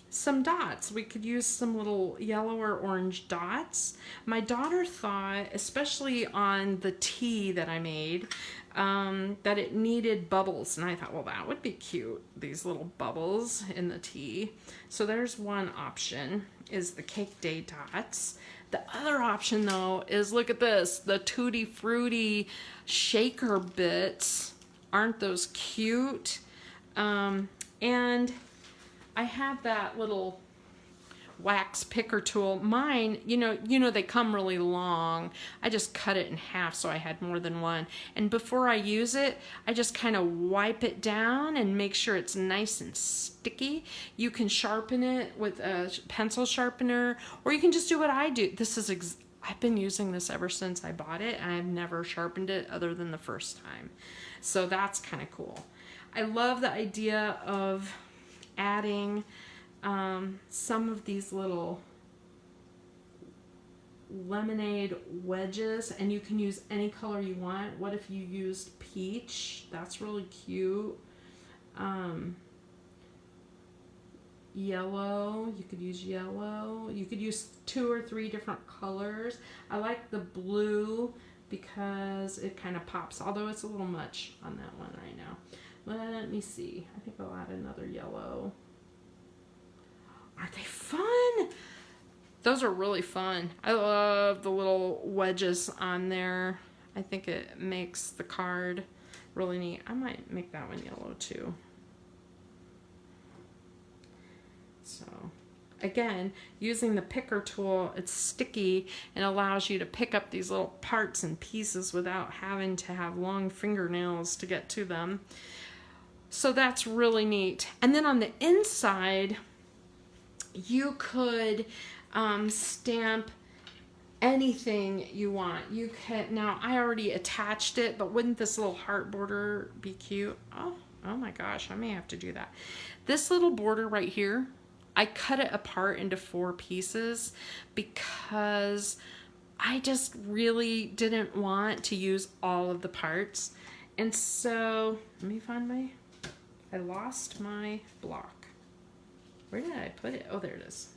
some dots. We could use some little yellow or orange dots. My daughter thought, especially on the tea that I made, that it needed bubbles. And I thought, well, that would be cute, these little bubbles in the tea. So there's one option, is the Cake Day dots. The other option, though, is look at this, the Tutti Frutti shaker bits. Aren't those cute? And I have that little wax picker tool. Mine, you know they come really long. I just cut it in half so I had more than one. And before I use it, I just kind of wipe it down and make sure it's nice and sticky. You can sharpen it with a pencil sharpener, or you can just do what I do. This is I've been using this ever since I bought it, and I've never sharpened it other than the first time. So that's kind of cool. I love the idea of adding some of these little lemonade wedges, and you can use any color you want. What if you used peach? That's really cute. Yellow, you could use yellow. You could use 2 or 3 different colors. I like the blue because it kind of pops, although it's a little much on that one right now. Let me see. I think I'll add another yellow. Aren't they fun? Those are really fun. I love the little wedges on there. I think it makes the card really neat. I might make that one yellow too. So again, using the picker tool, it's sticky and allows you to pick up these little parts and pieces without having to have long fingernails to get to them. So that's really neat. And then on the inside, you could stamp anything you want. You can, now I already attached it, but wouldn't this little heart border be cute? Oh my gosh, I may have to do that. This little border right here, I cut it apart into 4 pieces because I just really didn't want to use all of the parts. And so, let me find I lost my block. Where did I put it? Oh, there it is.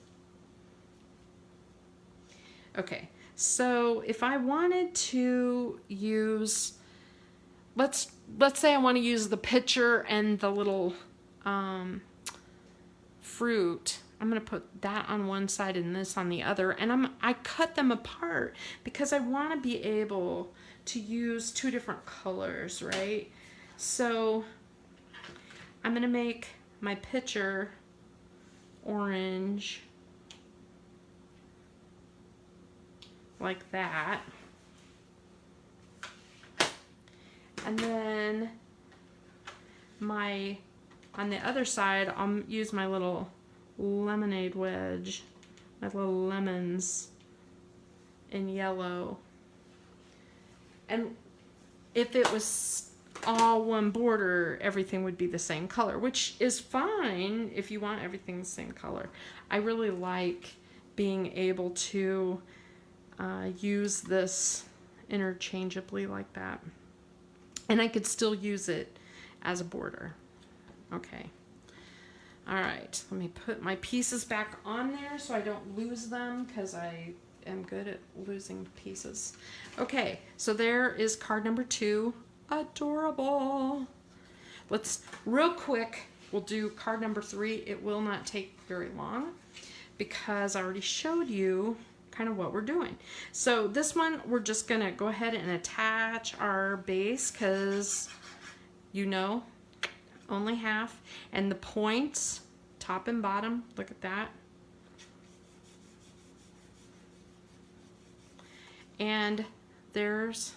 Okay, so if I wanted to use, let's say I want to use the pitcher and the little fruit. I'm going to put that on one side and this on the other, and I cut them apart because I want to be able to use 2 different colors, right? So I'm going to make my pitcher orange like that. And then on the other side, I'll use my little lemonade wedge, my little lemons in yellow. And if it was all one border, everything would be the same color, which is fine if you want everything the same color. I really like being able to use this interchangeably like that. And I could still use it as a border. Okay. All right, let me put my pieces back on there so I don't lose them because I am good at losing pieces. Okay, so there is card number 2. Adorable. Let's, real quick, we'll do card number 3. It will not take very long because I already showed you kind of what we're doing. So this one, we're just gonna go ahead and attach our base because you know, only half, and the points, top and bottom, look at that. And there's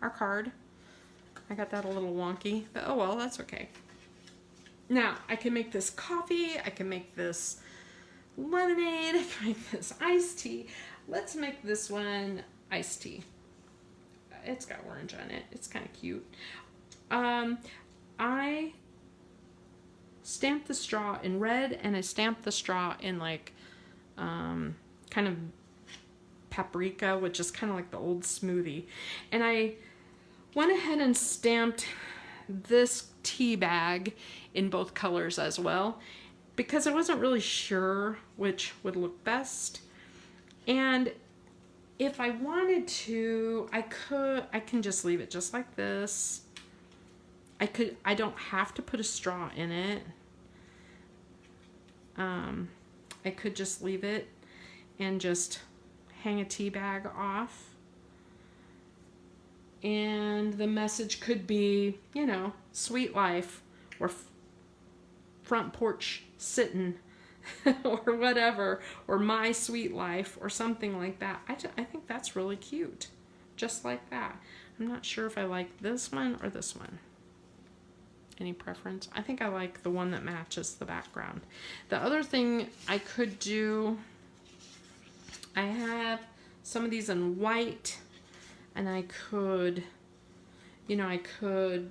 our card. I got that a little wonky, but oh well, that's okay. Now, I can make this coffee, I can make this lemonade, I can make this iced tea. Let's make this one iced tea. It's got orange on it. It's kind of cute. I stamped the straw in red, and I stamped the straw in like kind of paprika, which is kind of like the old smoothie. And I went ahead and stamped this tea bag in both colors as well because I wasn't really sure which would look best. And if I wanted to, I can just leave it just like this. I don't have to put a straw in it. I could just leave it and just hang a tea bag off. And the message could be, you know, sweet life or front porch sitting or whatever, or my sweet life or something like that. I think that's really cute, just like that. I'm not sure if I like this one or this one. Any preference? I think I like the one that matches the background. The other thing I could do, I have some of these in white, and I could, you know, I could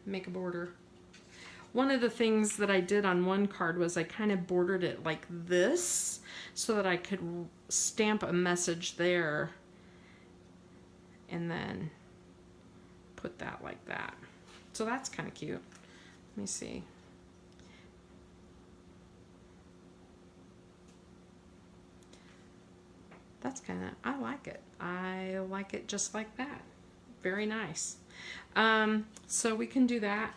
make a border. One of the things that I did on one card was I kind of bordered it like this so that I could stamp a message there and then put that like that. So that's kind of cute. Let me see. That's kind of, I like it. I like it just like that. Very nice. So we can do that.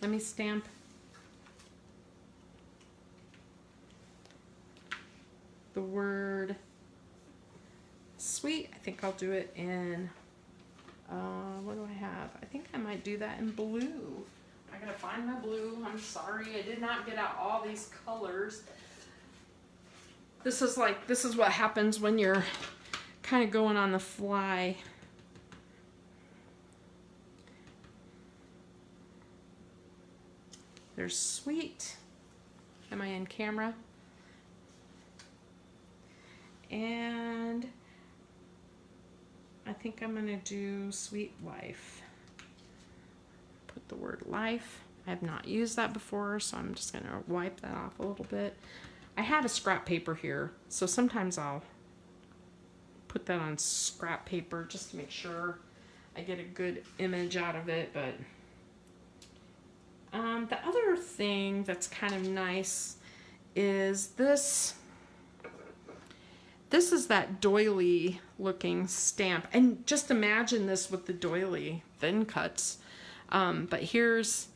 Let me stamp the word sweet. I think I'll do it in, what do I have? I think I might do that in blue. I gotta find my blue. I'm sorry, I did not get out all these colors. This is what happens when you're kind of going on the fly. There's Sweet. Am I in camera? And I think I'm gonna do Sweet Life. Put the word life. I have not used that before, so I'm just gonna wipe that off a little bit. I have a scrap paper here, so sometimes I'll put that on scrap paper just to make sure I get a good image out of it. But the other thing that's kind of nice is this. This is that doily looking stamp, and just imagine this with the doily thin cuts. But here's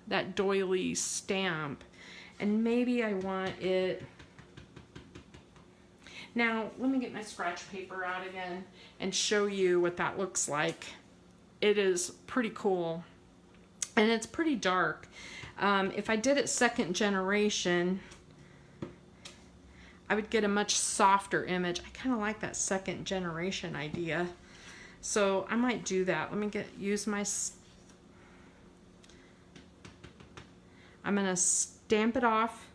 that doily stamp, and maybe I want it. Now, let me get my scratch paper out again and show you what that looks like. It is pretty cool, and it's pretty dark. If I did it second generation, I would get a much softer image. I kind of like that second generation idea, so I might do that. Let me use my. I'm gonna stamp it off,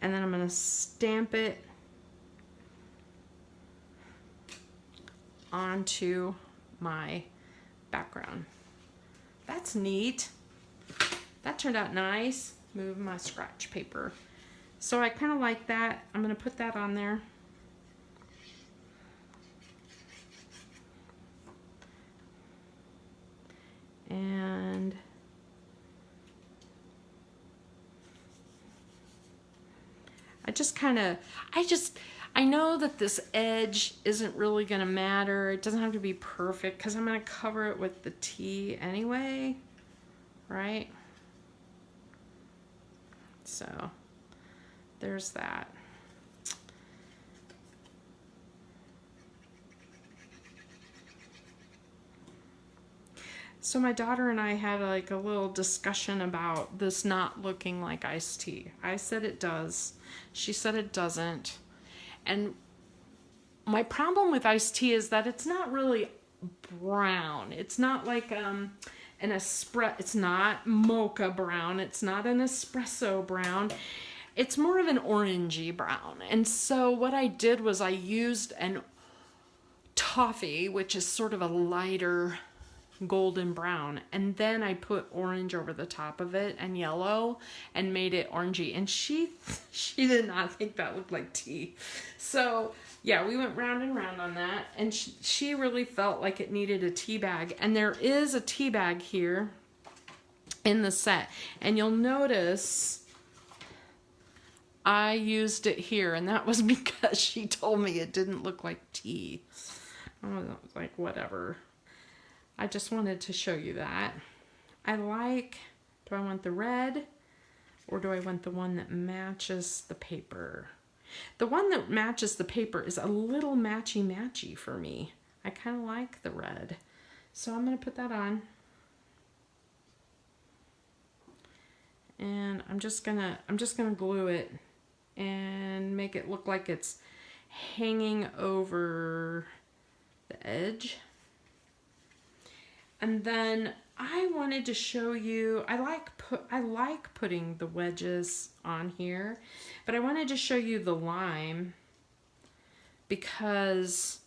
and then I'm gonna stamp it onto my background. That's neat. That turned out nice. Move my scratch paper. So I kind of like that. I'm going to put that on there. And I know that this edge isn't really going to matter. It doesn't have to be perfect because I'm going to cover it with the T anyway, right? So there's that. So my daughter and I had like a little discussion about this not looking like iced tea. I said it does. She said it doesn't. And my problem with iced tea is that it's not really brown. It's not like an espresso. It's not mocha brown. It's not an espresso brown. It's more of an orangey brown. And so what I did was I used an toffee, which is sort of a lighter golden brown, and then I put orange over the top of it and yellow and made it orangey, and she did not think that looked like tea. So yeah, we went round and round on that, and she really felt like it needed a tea bag, and there is a tea bag here in the set, and you'll notice I used it here, and that was because she told me it didn't look like tea. I was like, whatever. I just wanted to show you that. Do I want the red or do I want the one that matches the paper? The one that matches the paper is a little matchy-matchy for me. I kind of like the red. So I'm going to put that on. And I'm just gonna glue it and make it look like it's hanging over the edge. And then I wanted to show you, I like putting the wedges on here, but I wanted to show you the lime because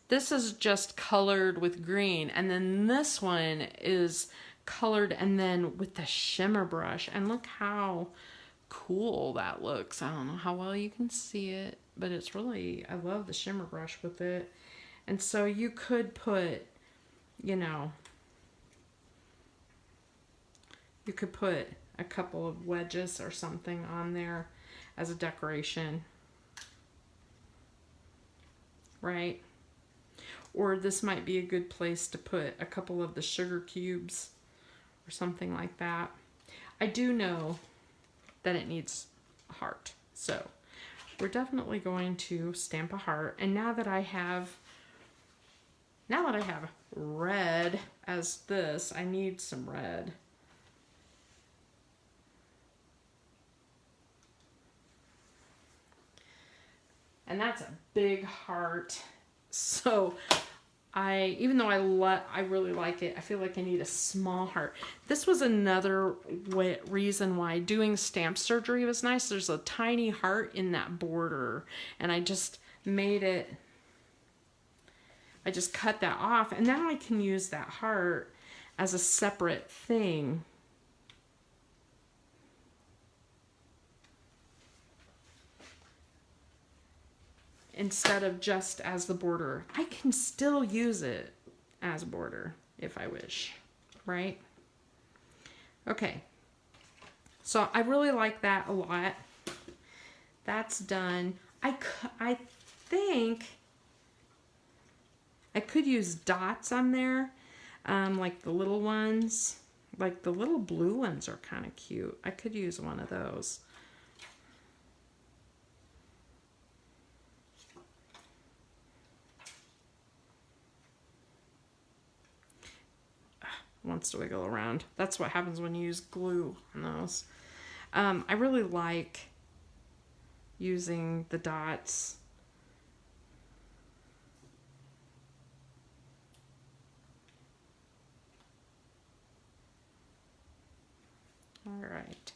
this is just colored with green, and then this one is colored and then with the shimmer brush, and look how cool that looks. I don't know how well you can see it, but it's really, I love the shimmer brush with it. And so you could put, you know, you could put a couple of wedges or something on there as a decoration, right? Or this might be a good place to put a couple of the sugar cubes or something like that. I do know that it needs a heart, so we're definitely going to stamp a heart. And now that I have red as this, I need some red. and that's a big heart. So even though I really like it, I feel like I need a small heart. This was another reason why doing stamp surgery was nice. There's a tiny heart in that border, and I just made it, I just cut that off, and now I can use that heart as a separate thing. Instead of just as the border. I can still use it as a border if I wish, right? Okay, so I really like that a lot. That's done. I think I could use dots on there, like the little ones. Like the little blue ones are kind of cute. I could use one of those. Wants to wiggle around. That's what happens when you use glue on those. I really like using the dots. All right,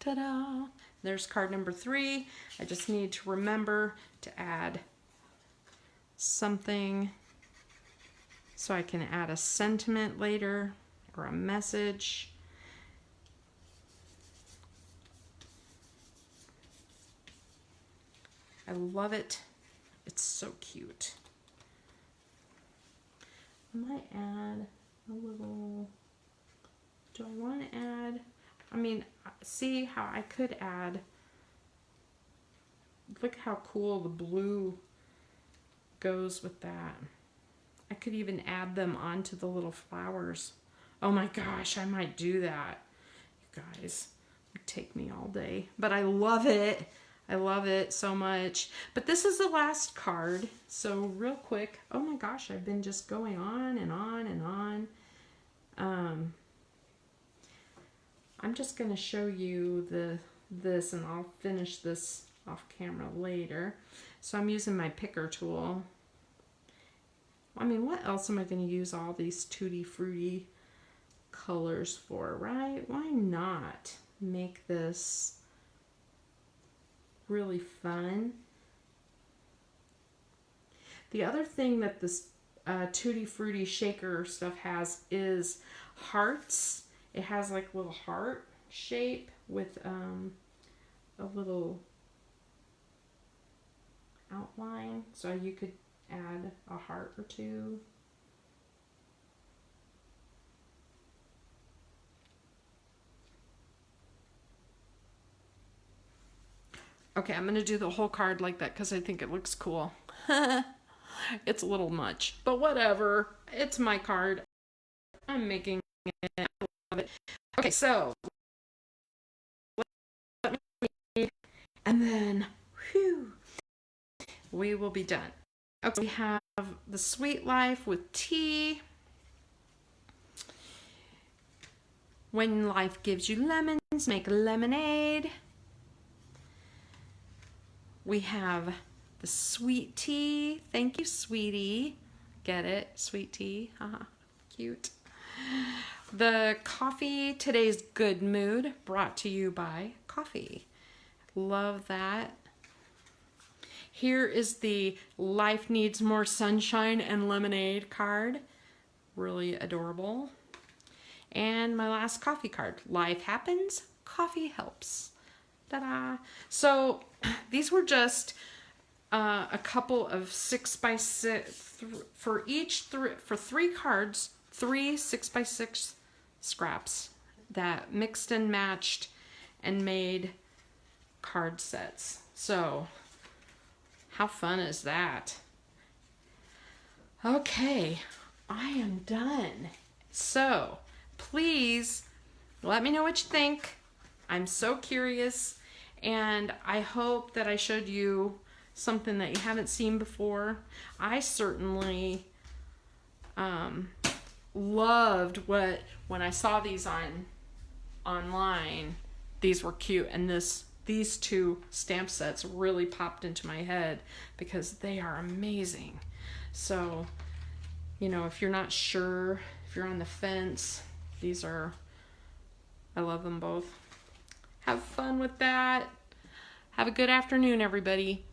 ta-da! There's card number 3. I just need to remember to add something so I can add a sentiment later or a message. I love it. It's so cute. I might add a little, do I want to add, I mean, see how I could add, look how cool the blue goes with that. I could even add them onto the little flowers. Oh my gosh, I might do that. You guys, it would take me all day. But I love it. I love it so much. But this is the last card. So real quick. Oh my gosh, I've been just going on and on and on. I'm just going to show you this, and I'll finish this off camera later. So I'm using my picker tool. I mean, what else am I going to use all these tutti frutti colors for, right? Why not make this really fun? The other thing that this tutti frutti shaker stuff has is hearts. It has like a little heart shape with a little outline, so you could add a heart or two. Okay, I'm going to do the whole card like that because I think it looks cool. It's a little much, but whatever. It's my card. I'm making it. I love it. Okay, so let me, and then whew, we will be done. Okay, we have the Sweet Life with tea. When life gives you lemons, make lemonade. We have the sweet tea. Thank you, sweetie. Get it? Sweet tea. Haha, cute. The coffee, today's good mood, brought to you by coffee. Love that. Here is the Life Needs More Sunshine and Lemonade card. Really adorable. And my last coffee card. Life happens, coffee helps. Ta-da! So these were just a couple of 6x6 for each for 3 cards, 3 6x6 scraps that mixed and matched and made card sets. So how fun is that? Okay, I am done. So please let me know what you think. I'm so curious, and I hope that I showed you something that you haven't seen before. I certainly loved when I saw these online. These were cute, and this these two stamp sets really popped into my head because they are amazing. So, you know, if you're not sure, if you're on the fence, these are, I love them both. Have fun with that. Have a good afternoon, everybody.